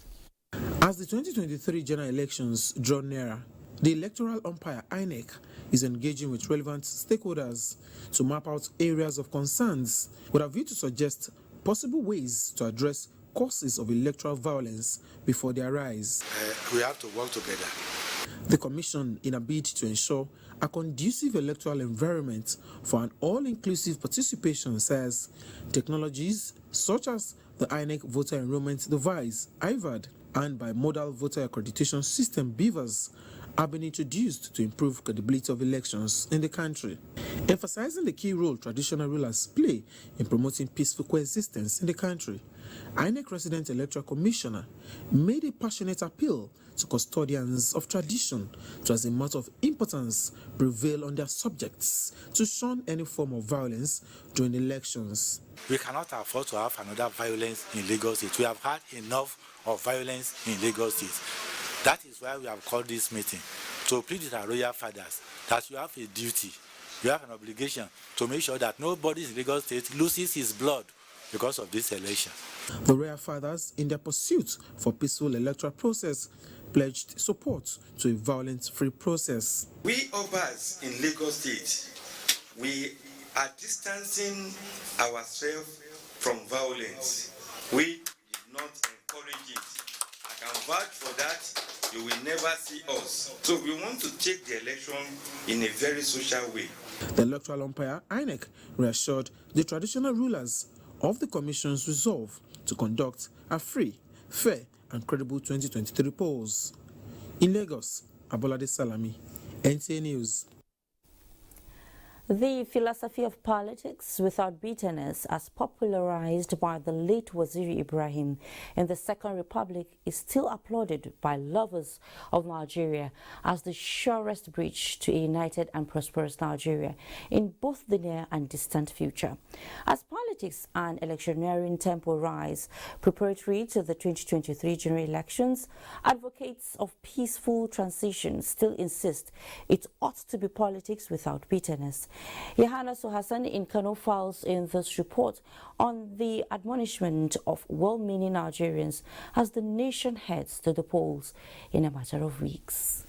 As the 2023 general elections draw nearer, the electoral umpire INEC is engaging with relevant stakeholders to map out areas of concerns with a view to suggest possible ways to address causes of electoral violence before they arise. We have to work together. The Commission, in a bid to ensure a conducive electoral environment for an all-inclusive participation, says technologies such as the INEC Voter Enrollment Device, IVAD, and bimodal voter accreditation system, BVAS, have been introduced to improve credibility of elections in the country, emphasizing the key role traditional rulers play in promoting peaceful coexistence in the country. INEC Resident Electoral Commissioner made a passionate appeal to custodians of tradition to, as a matter of importance, prevail on their subjects to shun any form of violence during elections. We cannot afford to have another violence in Lagos State. We have had enough of violence in Lagos State. That is why we have called this meeting, to plead with our royal fathers that you have a duty, you have an obligation to make sure that nobody in Lagos State loses his blood because of this election. The royal fathers, in their pursuit for peaceful electoral process, pledged support to a violence-free process. We Obas in Lagos State, we are distancing ourselves from violence. We did not encourage it. I can vouch for that. You will never see us. So we want to take the election in a very social way. The electoral umpire, INEC, reassured the traditional rulers of the Commission's resolve to conduct a free, fair, and credible 2023 polls. In Lagos, Abolade Salami, NTA News. The philosophy of politics without bitterness, as popularized by the late Waziri Ibrahim in the Second Republic, is still applauded by lovers of Nigeria as the surest bridge to a united and prosperous Nigeria in both the near and distant future. As politics and electioneering tempo rise preparatory to the 2023 general elections, advocates of peaceful transition still insist it ought to be politics without bitterness. Yohana Hassan in Kano files in this report on the admonishment of well-meaning Nigerians as the nation heads to the polls in a matter of weeks.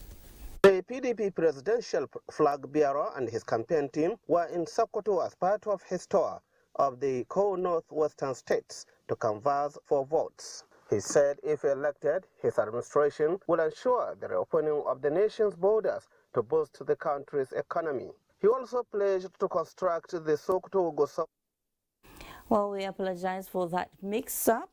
The PDP presidential flag bearer and his campaign team were in Sokoto as part of his tour of the co-northwestern states to canvass for votes. He said if elected, his administration will ensure the reopening of the nation's borders to boost the country's economy. He also pledged to construct the Sokoto-Goso. Well, we apologize for that mix-up.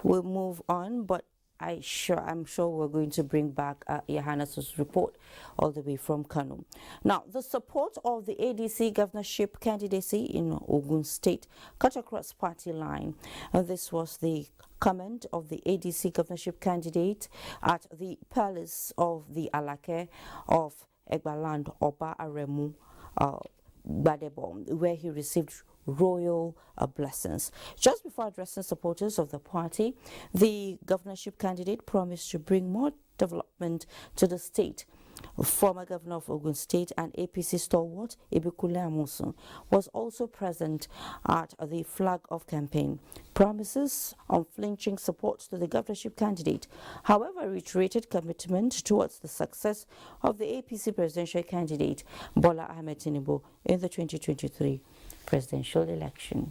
We'll move on, but I'm sure we're going to bring back Yohannes' report all the way from Kano. Now, the support of the ADC governorship candidacy in Ogun State cut across party line. This was the comment of the ADC governorship candidate at the palace of the Alake of Egbaland, Oba Aremu Badebo, where he received royal blessings. Just before addressing supporters of the party, the governorship candidate promised to bring more development to the state. Former governor of Ogun State and APC stalwart Ibikule Amusun was also present at the flag off campaign. Promises unflinching support to the governorship candidate, however, reiterated commitment towards the success of the APC presidential candidate Bola Ahmed Tinubu in the 2023 presidential election.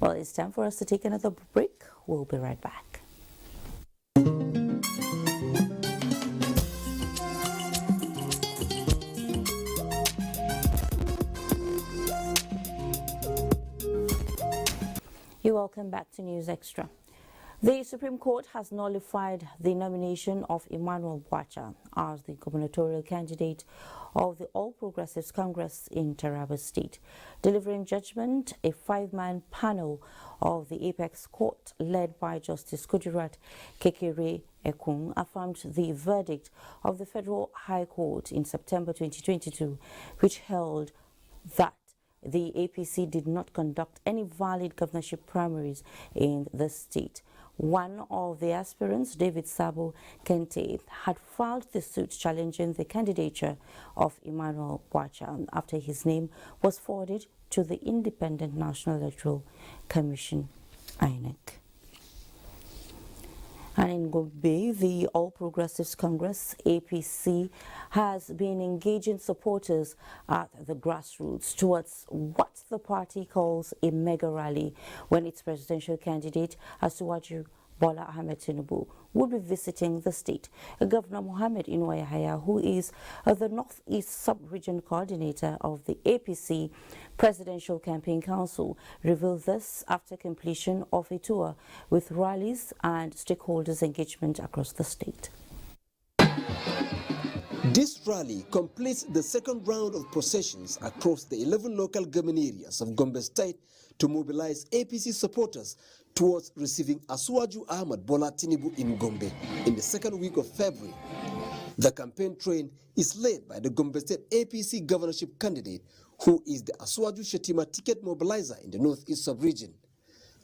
Well, it's time for us to take another break. We'll be right back. You're welcome back to News Extra. The Supreme Court has nullified the nomination of Emmanuel Bwacha as the gubernatorial candidate of the All Progressives Congress in Taraba State. Delivering judgment, a five-man panel of the Apex Court, led by Justice Kudirat Kekere Ekun, affirmed the verdict of the Federal High Court in September 2022, which held that the APC did not conduct any valid governorship primaries in the state. One of the aspirants, David Sabo Kente, had filed the suit challenging the candidature of Emmanuel Bwacha after his name was forwarded to the Independent National Electoral Commission, INEC. And in Gombe, the All Progressives Congress, APC, has been engaging supporters at the grassroots towards what the party calls a mega rally when its presidential candidate, Asuwaju Bola Ahmed Tinubu, will be visiting the state. Governor Mohammed Inuwa Yahaya, who is the Northeast Sub-Region Coordinator of the APC Presidential Campaign Council, revealed this after completion of a tour with rallies and stakeholders' engagement across the state. This rally completes the second round of processions across the 11 local government areas of Gombe State to mobilize APC supporters towards receiving Asuwaju Ahmed Bola Tinubu in Gombe in the second week of February. The campaign train is led by the Gombe State APC governorship candidate, who is the Asuwaju Shetima ticket mobilizer in the Northeast sub-region.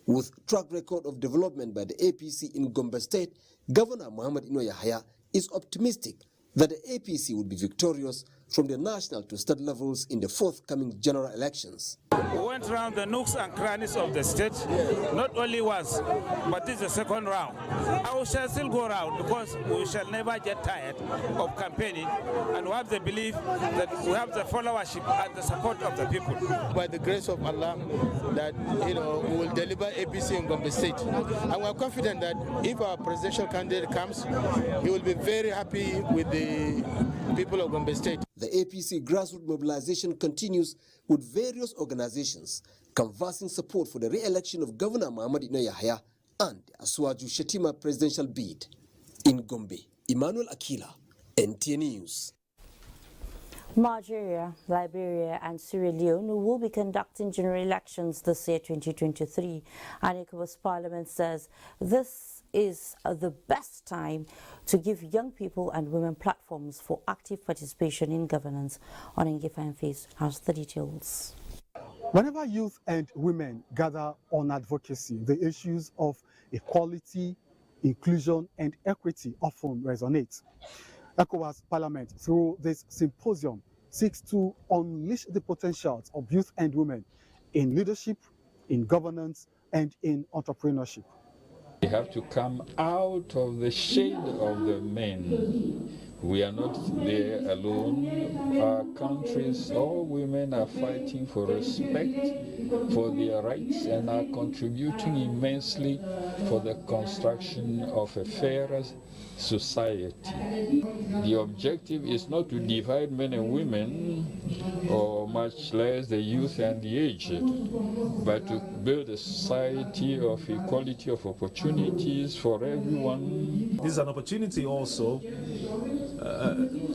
With track record of development by the APC in Gombe State, Governor Mohammed Inuwa Yahaya is optimistic that the APC will be victorious from the national to state levels in the forthcoming general elections. We went around the nooks and crannies of the state, not only once, but this is the second round. I shall still go around because we shall never get tired of campaigning, and we have the belief that we have the followership and the support of the people. By the grace of Allah, that we will deliver APC in Gombe State, and we are confident that if our presidential candidate comes, he will be very happy with the people of Gombe State. The APC grassroots mobilization continues with various organizations canvassing support for the re-election of Governor Mohammed Inuwa Yahaya and Asuwaju Shetima presidential bid. In Gombe, Emmanuel Akila, NTA News. Nigeria, Liberia and Sierra Leone will be conducting general elections this year, 2023. And ECOWAS Parliament says this is the best time to give young people and women platforms for active participation in governance. Onengifa Face has the details. Whenever youth and women gather on advocacy, the issues of equality, inclusion and equity often resonate. ECOWAS Parliament, through this symposium, seeks to unleash the potentials of youth and women in leadership, in governance, and in entrepreneurship. We have to come out of the shade of the men. We are not there alone. Our countries, all women are fighting for respect for their rights and are contributing immensely for the construction of a fairer society. The objective is not to divide men and women, or much less the youth and the aged, but to build a society of equality of opportunities for everyone. This is an opportunity also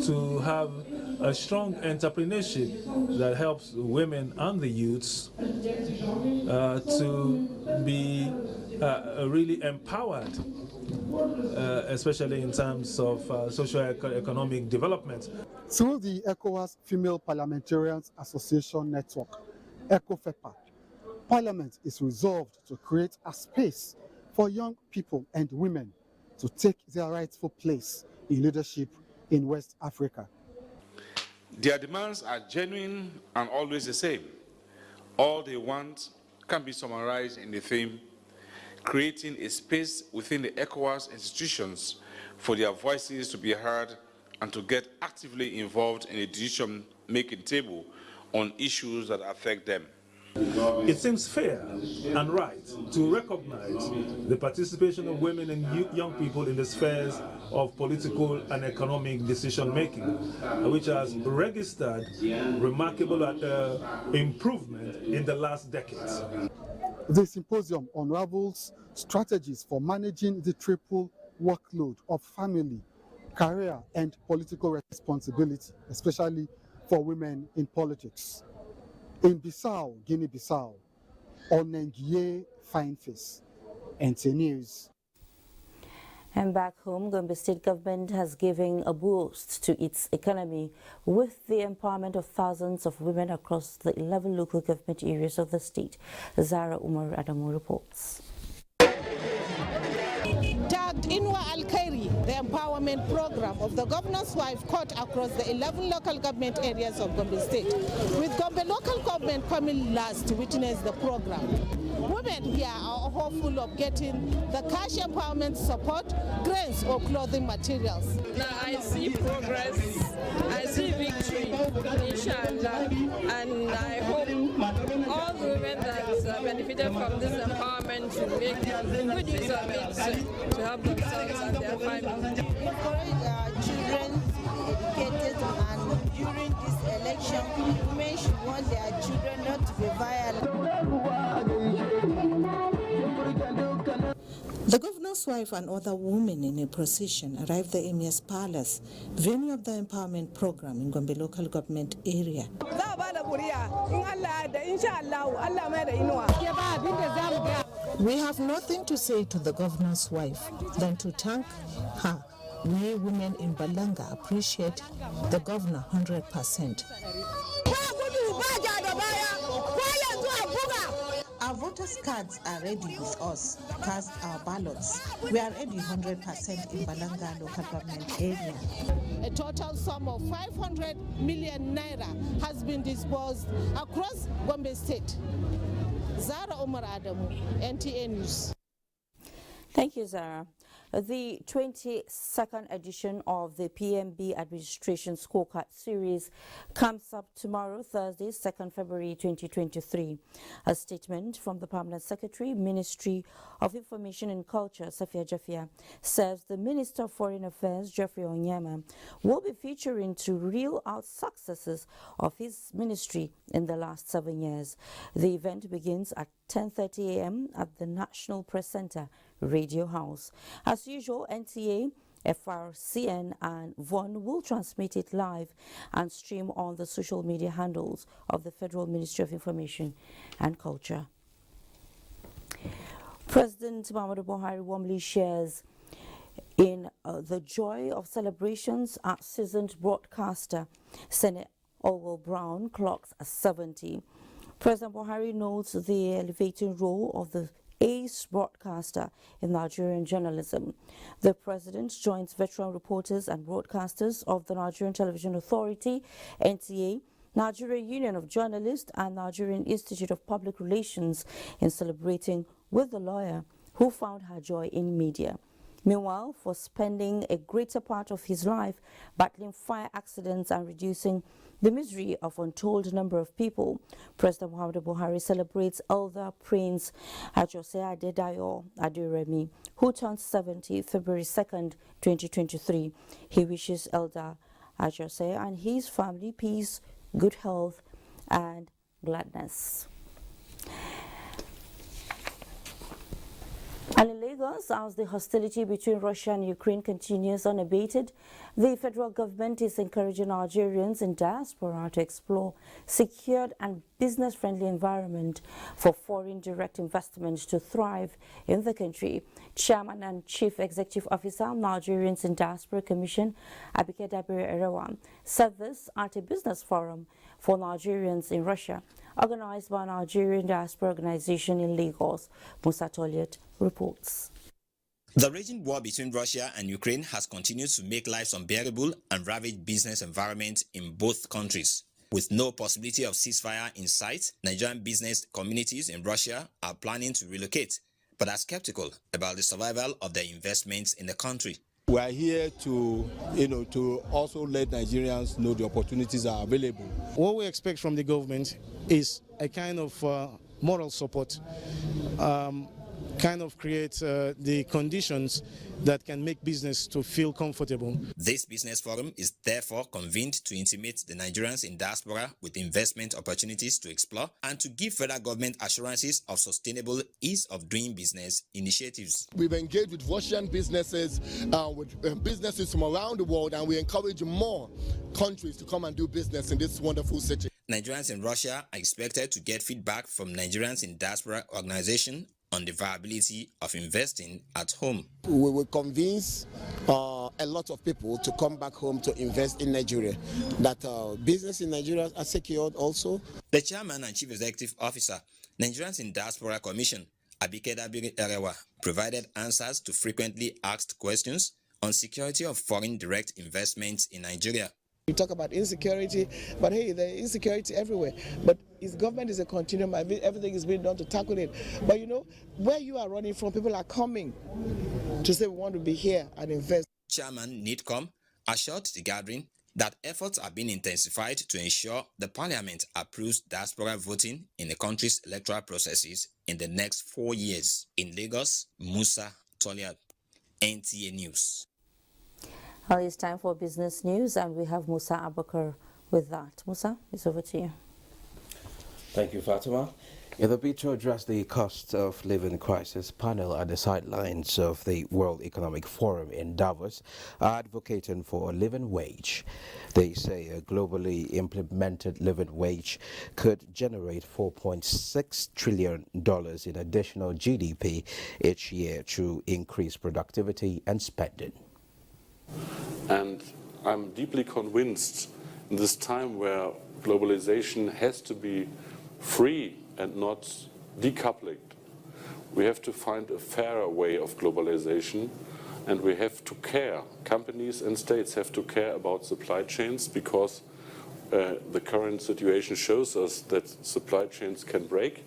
to have a strong entrepreneurship that helps women and the youths to be really empowered, especially in terms of socio-economic development. Through the ECOWAS Female Parliamentarians Association Network, ECOFEPA, Parliament is resolved to create a space for young people and women to take their rightful place in leadership in West Africa. Their demands are genuine and always the same. All they want can be summarized in the theme, creating a space within the ECOWAS institutions for their voices to be heard and to get actively involved in a decision-making table on issues that affect them. It seems fair and right to recognize the participation of women and young people in the spheres of political and economic decision-making, which has registered remarkable improvement in the last decades. The symposium unravels strategies for managing the triple workload of family, career, and political responsibility, especially for women in politics. In Bissau, Guinea-Bissau, Onengifa Face, NTA News. And back home, Gombe State government has given a boost to its economy with the empowerment of thousands of women across the 11 local government areas of the state. Zara Umar Adamu reports. Tagged Inwa Al-Khairi, the empowerment program of the governor's wife caught across the 11 local government areas of Gombe State, with Gombe local government coming last to witness the program. Women here are hopeful of getting the cash empowerment support, grains or clothing materials. Now I see progress, I see victory, inshallah, and I hope all the women that benefited from this empowerment to make good use of it to help themselves and their families. Encourage our children educated, and during this election, women should want their children not to be violent. The governor's wife and other women in a procession arrived at the Emir's Palace, venue of the empowerment program in Gombe local government area. We have nothing to say to the governor's wife than to thank her. We women in Balanga appreciate the governor 100%. Our voters' cards are ready with us to cast our ballots. We are ready 100% in Balanga local government area. A total sum of 500 million naira has been disbursed across Gombe State. Zara Umar Adamu, NTA News. Thank you, Zara. The 22nd edition of the PMB Administration Scorecard Series comes up tomorrow, Thursday, 2nd February 2023. A statement from the Permanent Secretary, Ministry of Information and Culture, Safia Jafia, says the Minister of Foreign Affairs, Geoffrey Onyema, will be featuring to reel out successes of his ministry in the last 7 years. The event begins at 10:30 a.m. at the National Press Center, Radio House. As usual, NTA FRCN and VON will transmit it live and stream on the social media handles of the Federal Ministry of Information and Culture. President Muhammadu Buhari warmly shares in the joy of celebrations as seasoned broadcaster Senator Orwell Brown clocks 70. President Buhari notes the elevating role of the ace broadcaster in Nigerian journalism. The president joins veteran reporters and broadcasters of the Nigerian Television Authority, NTA, Nigerian Union of Journalists and Nigerian Institute of Public Relations in celebrating with the lawyer who found her joy in media. Meanwhile, for spending a greater part of his life battling fire accidents and reducing the misery of untold number of people, President Muhammadu Buhari celebrates Elder Prince Ajose Adedayo Aderemi, who turns 70 February 2nd, 2023. He wishes Elder Ajose and his family peace, good health, and gladness. And in Lagos, as the hostility between Russia and Ukraine continues unabated, the federal government is encouraging Nigerians in diaspora to explore secured and business-friendly environment for foreign direct investment to thrive in the country. Chairman and Chief Executive Officer, Nigerians in Diaspora Commission, Abike Dabiri-Erewa, said this at a business forum for Nigerians in Russia, organized by Nigerian Diaspora Organization in Lagos. Musa Toliet reports. The raging war between Russia and Ukraine has continued to make lives unbearable and ravage business environment in both countries. With no possibility of ceasefire in sight, Nigerian business communities in Russia are planning to relocate, but are skeptical about the survival of their investments in the country. We are here to, to also let Nigerians know the opportunities are available. What we expect from the government is a kind of moral support, kind of create the conditions that can make business to feel comfortable. This business forum is therefore convened to intimate the Nigerians in diaspora with investment opportunities to explore and to give federal government assurances of sustainable ease of doing business initiatives. We've engaged with Russian businesses, with businesses from around the world, and we encourage more countries to come and do business in this wonderful city. Nigerians in Russia are expected to get feedback from Nigerians in diaspora organization on the viability of investing at home. We will convince a lot of people to come back home to invest in Nigeria, that business in Nigeria are secured also. The chairman and chief executive officer, Nigerians in Diaspora Commission, Abike Dabiri-Erewa, provided answers to frequently asked questions on security of foreign direct investments in Nigeria. We talk about insecurity, but hey, there is insecurity everywhere. But his government is a continuum. Everything is being done to tackle it. But where you are running from, people are coming to say we want to be here and invest. Chairman NIDCOM assured the gathering that efforts are being intensified to ensure the parliament approves diaspora voting in the country's electoral processes in the next 4 years. In Lagos, Musa Toliat, NTA News. Well, it's time for business news, and we have Musa Abakar with that. Musa, it's over to you. Thank you, Fatima. In the bid to address the cost of living crisis, panel at the sidelines of the World Economic Forum in Davos are advocating for a living wage. They say a globally implemented living wage could generate $4.6 trillion in additional GDP each year through increased productivity and spending. And I'm deeply convinced in this time where globalization has to be free and not decoupled, we have to find a fairer way of globalization, and we have to care. Companies and states have to care about supply chains, because the current situation shows us that supply chains can break.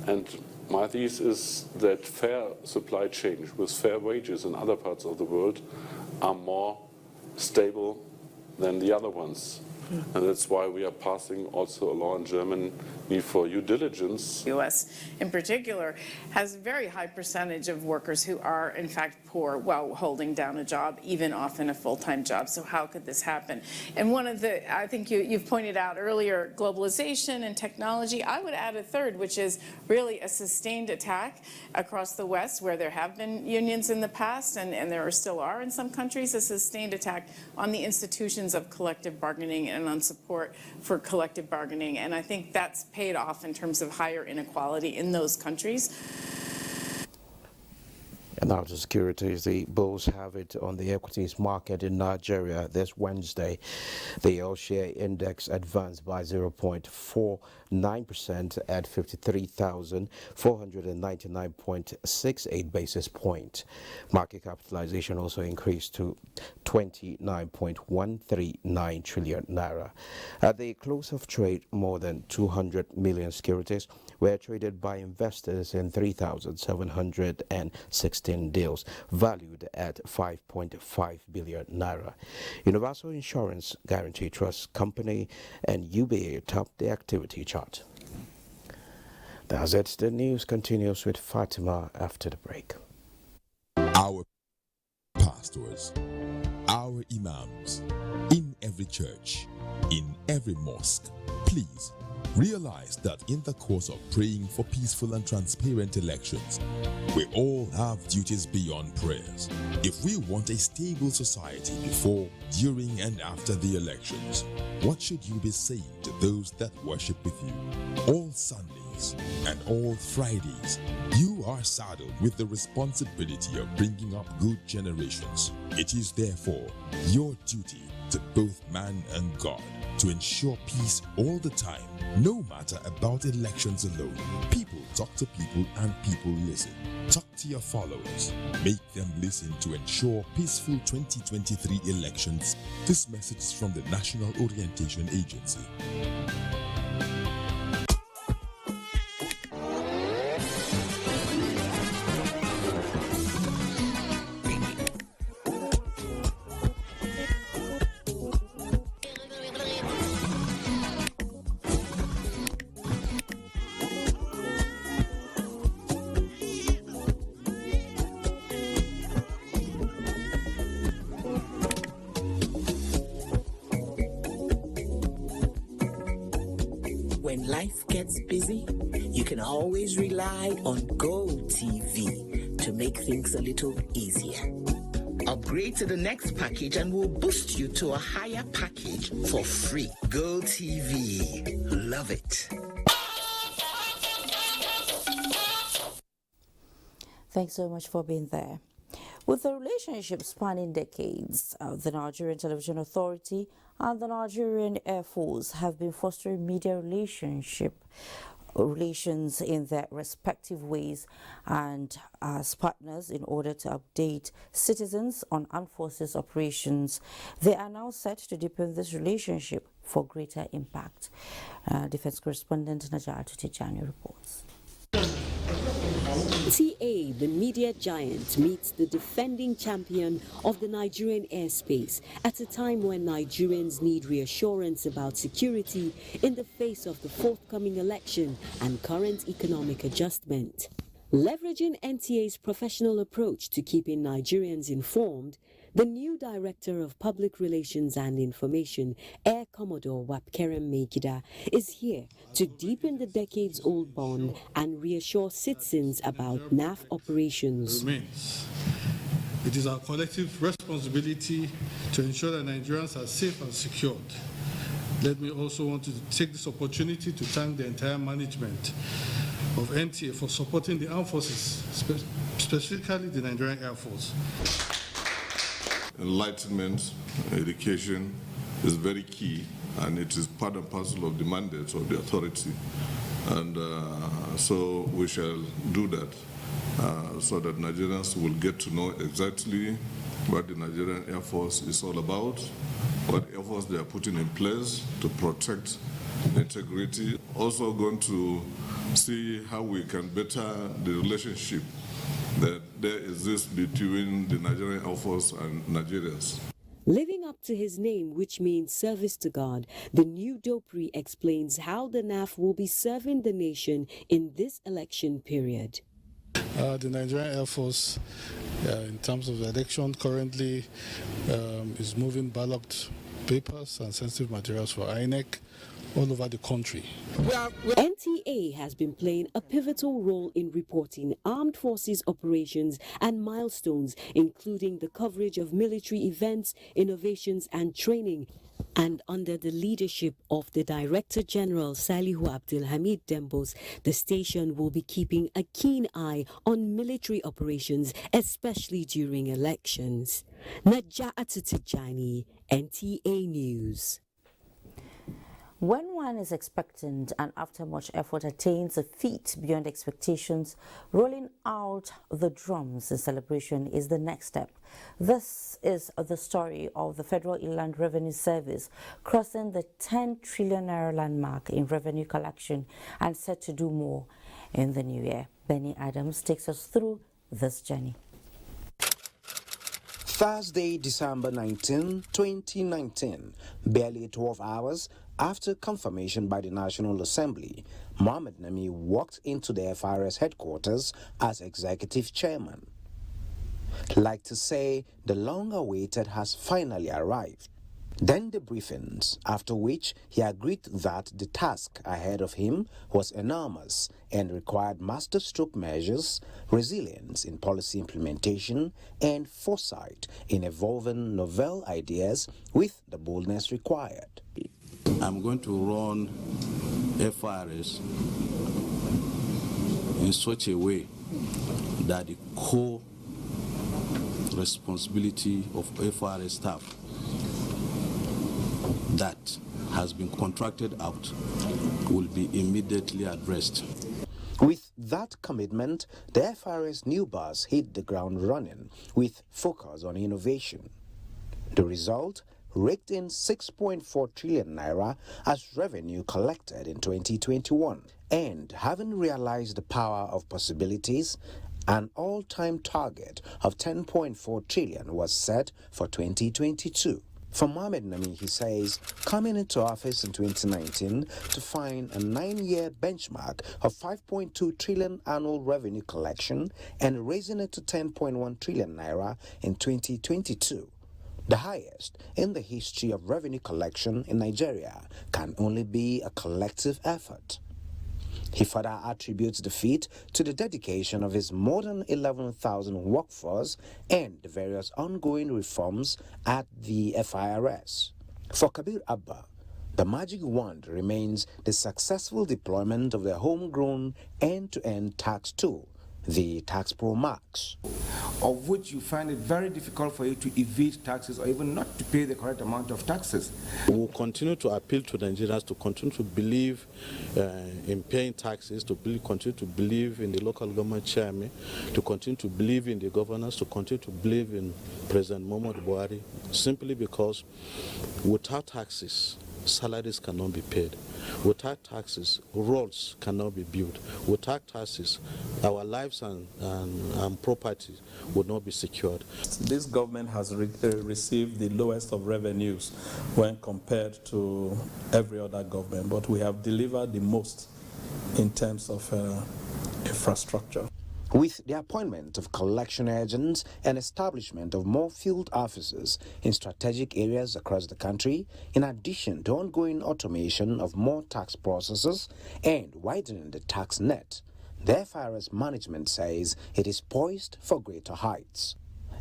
And my thesis is that fair supply chains with fair wages in other parts of the world are more stable than the other ones. And that's why we are passing also a law in Germany be for due diligence. The U.S. in particular has a very high percentage of workers who are in fact poor while holding down a job, even often a full-time job. So how could this happen? And one of the, I think you've pointed out earlier, globalization and technology. I would add a third, which is really a sustained attack across the West, where there have been unions in the past, and there still are in some countries, a sustained attack on the institutions of collective bargaining and on support for collective bargaining. And I think that's paid off in terms of higher inequality in those countries. And now to securities, the bulls have it on the equities market in Nigeria this Wednesday. The all-share index advanced by 0.49% at 53,499.68 basis points. Market capitalization also increased to 29.139 trillion naira. At the close of trade, more than 200 million securities were traded by investors in 3,716 deals valued at 5.5 billion naira. Universal Insurance Guarantee Trust Company and UBA topped the activity chart. That's it. The news continues with Fatima after the break. Our pastors, our imams, in every church, in every mosque, please realize that in the course of praying for peaceful and transparent elections, we all have duties beyond prayers. If we want a stable society before, during, and after the elections, what should you be saying to those that worship with you? All Sundays and all Fridays, you are saddled with the responsibility of bringing up good generations. It is therefore your duty to both man and God to ensure peace all the time, no matter about elections alone. People talk to people and people listen. Talk to your followers. Make them listen to ensure peaceful 2023 elections. This message is from the National Orientation Agency. When life gets busy, you can always rely on GoTV to make things a little easier. Upgrade to the next package and we'll boost you to a higher package for free. GoTV. Love it. Thanks so much for being there. With a relationship spanning decades, the Nigerian Television Authority and the Nigerian Air Force have been fostering media relations in their respective ways and as partners in order to update citizens on armed forces operations. They are now set to deepen this relationship for greater impact. Defense correspondent Najat Tijani reports. TA, the media giant, meets the defending champion of the Nigerian airspace at a time when Nigerians need reassurance about security in the face of the forthcoming election and current economic adjustment. Leveraging NTA's professional approach to keeping Nigerians informed, the new Director of Public Relations and Information, Air Commodore Wapkerem Megida, is here to deepen the decades-old bond and reassure citizens about NAF operations. It is our collective responsibility to ensure that Nigerians are safe and secured. Let me also want to take this opportunity to thank the entire management of NTA for supporting the armed forces, specifically the Nigerian Air Force. Enlightenment, education is very key, and it is part and parcel of the mandate of the authority. And so we shall do that so that Nigerians will get to know exactly what the Nigerian Air Force is all about, what efforts they are putting in place to protect integrity. Also going to see how we can better the relationship that there exists between the Nigerian Air Force and Nigerians. Living up to his name, which means service to God, the new Dopri explains how the NAF will be serving the nation in this election period. The Nigerian Air Force, in terms of the election, currently is moving ballot papers and sensitive materials for INEC all over the country. NTA has been playing a pivotal role in reporting armed forces operations and milestones, including the coverage of military events, innovations and training. And under the leadership of the Director General Salihu Abdulhamid Dembos, the station will be keeping a keen eye on military operations, especially during elections. Naja'atu Tijani, NTA News. When one is expectant and after much effort attains a feat beyond expectations, rolling out the drums in celebration is the next step. This is the story of the Federal Inland Revenue Service crossing the 10 trillion naira landmark in revenue collection and set to do more in the new year. Benny Adams takes us through this journey. Thursday, December 19, 2019, barely 12 hours after confirmation by the National Assembly, Mohamed Nami walked into the FRS headquarters as executive chairman. Like to say, the long-awaited has finally arrived. Then the briefings, after which he agreed that the task ahead of him was enormous and required masterstroke measures, resilience in policy implementation, and foresight in evolving novel ideas with the boldness required. I'm going to run FRS in such a way that the core responsibility of FRS staff that has been contracted out will be immediately addressed. With that commitment, the FRS new boss hit the ground running with focus on innovation. The result? Raked in 6.4 trillion naira as revenue collected in 2021. And having realized the power of possibilities, an all-time target of 10.4 trillion was set for 2022. For Mohamed Nami, he says, coming into office in 2019 to find a 9-year benchmark of 5.2 trillion annual revenue collection and raising it to 10.1 trillion naira in 2022. The highest in the history of revenue collection in Nigeria can only be a collective effort. He further attributes the feat to the dedication of his more than 11,000 workforce and the various ongoing reforms at the FIRS. For Kabir Abba, the magic wand remains the successful deployment of the homegrown end-to-end tax tool, the Tax Pro Max, of which you find it very difficult for you to evade taxes or even not to pay the correct amount of taxes. We will continue to appeal to Nigerians to continue to believe in paying taxes, to continue to believe in the local government chairman, to continue to believe in the governors, to continue to believe in President Muhammadu Buhari, simply because without taxes, salaries cannot be paid. Without taxes, roads cannot be built. Without taxes, our lives and property would not be secured. This government has received the lowest of revenues when compared to every other government, but we have delivered the most in terms of infrastructure. With the appointment of collection agents and establishment of more field officers in strategic areas across the country, in addition to ongoing automation of more tax processes and widening the tax net, the FIRS management says it is poised for greater heights.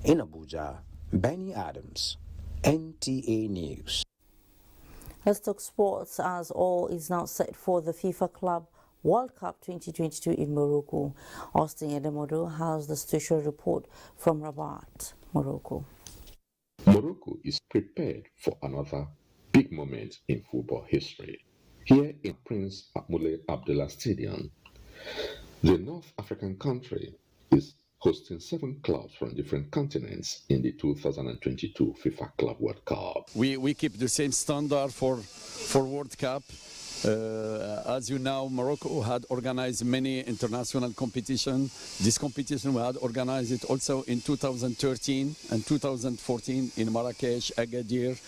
In Abuja, Benny Adams, NTA News. Let's talk sports, as all is now set for the FIFA Club World Cup 2022 in Morocco. Austin Edemodo has the special report from Rabat, Morocco. Morocco is prepared for another big moment in football history. Here in Prince Moulay Abdullah Stadium, the North African country is hosting 7 clubs from different continents in the 2022 FIFA Club World Cup. We keep the same standard for World Cup. As you know, Morocco had organized many international competitions. This competition we had organized it also in 2013 and 2014 in Marrakesh, Agadir,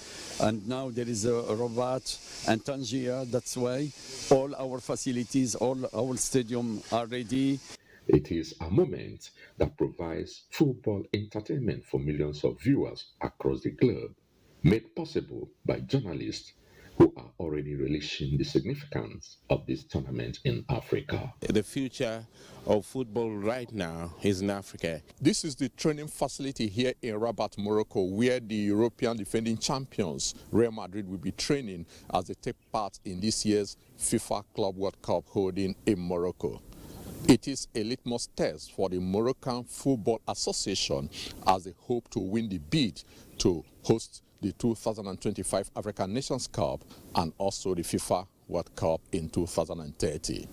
and now there is Rabat and Tangier. That's why all our facilities, all our stadium are ready. It is a moment that provides football entertainment for millions of viewers across the globe, made possible by journalists who are already relishing the significance of this tournament in Africa. The future of football right now is in Africa. This is the training facility here in Rabat, Morocco, where the European defending champions, Real Madrid, will be training as they take part in this year's FIFA Club World Cup holding in Morocco. It is a litmus test for the Moroccan Football Association as they hope to win the bid to host the 2025 African Nations Cup and also the FIFA World Cup in 2030.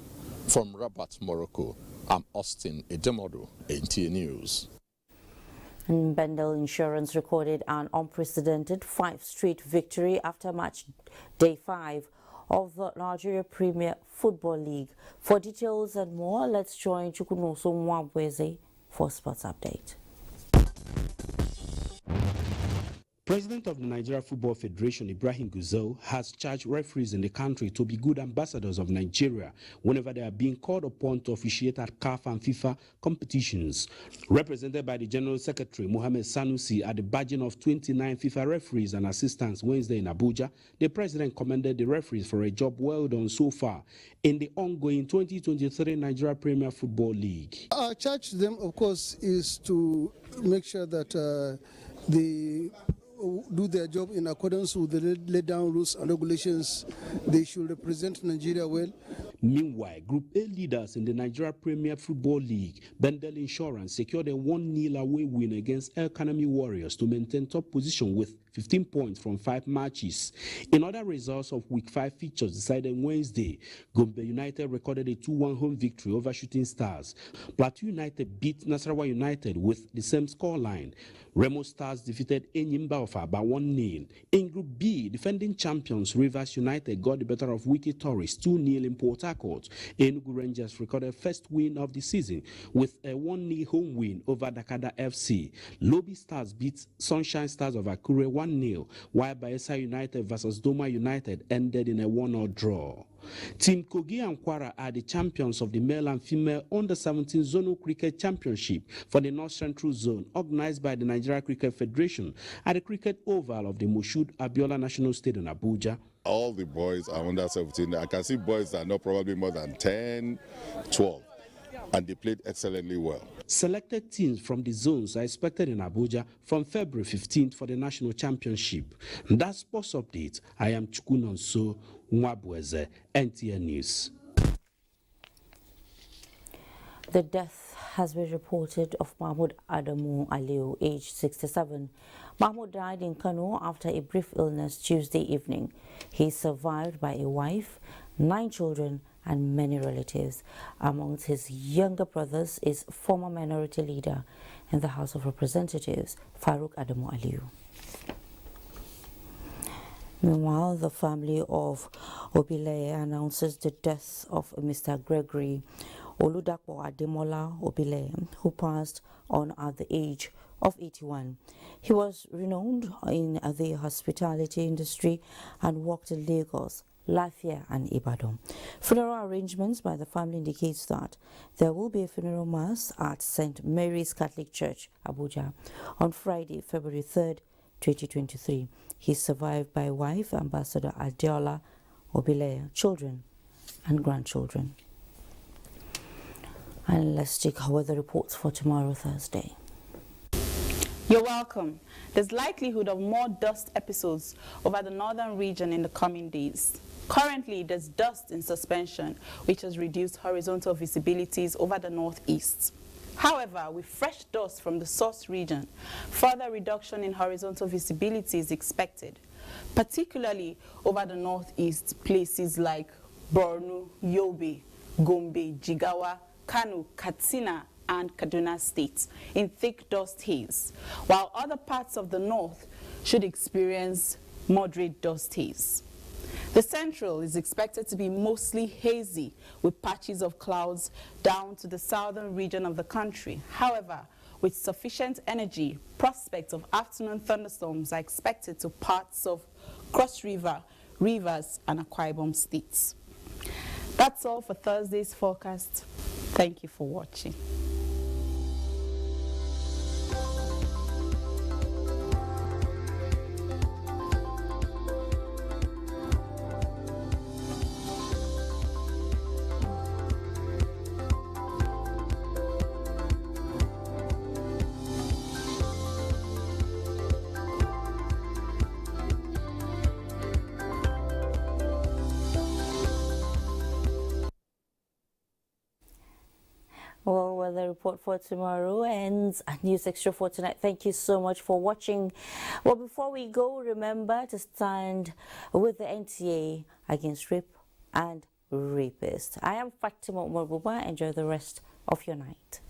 From Rabat, Morocco, I'm Austin Edemodo, NTA News. And Bendel Insurance recorded an unprecedented 5-straight victory after match day 5 of the Nigeria Premier Football League. For details and more, let's join Chukwunoso Mwabweze for Sports Update. President of the Nigeria Football Federation, Ibrahim Guzo, has charged referees in the country to be good ambassadors of Nigeria whenever they are being called upon to officiate at CAF and FIFA competitions. Represented by the General Secretary, Mohamed Sanusi, at the badging of 29 FIFA referees and assistants Wednesday in Abuja, the president commended the referees for a job well done so far in the ongoing 2023 Nigeria Premier Football League. Our charge to them, of course, is to make sure that they do their job in accordance with the laid down rules and regulations. They should represent Nigeria well. Meanwhile, Group A leaders in the Nigeria Premier Football League, Bendel Insurance, secured a 1-0 away win against El Kanami Warriors to maintain top position with 15 points from 5 matches. In other results of Week 5 features decided Wednesday, Gombe United recorded a 2-1 home victory over Shooting Stars. Plateau United beat Nasarawa United with the same scoreline. Remo Stars defeated Enyimba Ofa by 1-0. In Group B, defending champions Rivers United got the better of Wiki Tourists 2-0 in Port Harcourt. Enugu Rangers recorded first win of the season with a 1-0 home win over Dakada FC. Lobby Stars beat Sunshine Stars of Akure 1-0, while Bayelsa United versus Doma United ended in a 1-0 draw. Team Kogi and Kwara are the champions of the male and female under-17 Zonal Cricket Championship for the North Central Zone, organized by the Nigeria Cricket Federation at the Cricket Oval of the Moshood Abiola National Stadium, Abuja. All the boys are under 17. I can see boys that are not probably more than 10, 12. And they played excellently well. Selected teams from the zones are expected in Abuja from February 15th for the national championship. That's Sports Update. I am Chukwunonso Mwabweze, NTA News. The death has been reported of Mahmoud Adamu Aliu, aged 67. Mahmoud died in Kano after a brief illness Tuesday evening. He is survived by a wife, 9 children, and many relatives. Amongst his younger brothers is former minority leader in the House of Representatives, Farouk Adamu Aliu. Meanwhile, the family of Obile announces the death of Mr. Gregory Oludapo Ademola Obile, who passed on at the age of 81. He was renowned in the hospitality industry and worked in Lagos, Lafia and Ibadan. Funeral arrangements by the family indicates that there will be a funeral mass at St. Mary's Catholic Church, Abuja, on Friday, February 3rd, 2023. He is survived by wife, Ambassador Adiola Obile, children and grandchildren. And let's take weather reports for tomorrow, Thursday. You're welcome. There's likelihood of more dust episodes over the northern region in the coming days. Currently, there's dust in suspension, which has reduced horizontal visibilities over the northeast. However, with fresh dust from the source region, further reduction in horizontal visibility is expected, particularly over the northeast, places like Borno, Yobe, Gombe, Jigawa, Kano, Katsina, and Kaduna states in thick dust haze, while other parts of the north should experience moderate dust haze. The central is expected to be mostly hazy with patches of clouds down to the southern region of the country. However, with sufficient energy, prospects of afternoon thunderstorms are expected to parts of Cross River, Rivers and Akwa Ibom states. That's all for Thursday's forecast. Thank you for watching. Well, weather report for tomorrow ends at News Extra for tonight. Thank you so much for watching. Well, before we go, remember to stand with the NTA against rape and rapists. I am Fatima Umar Buba. Enjoy the rest of your night.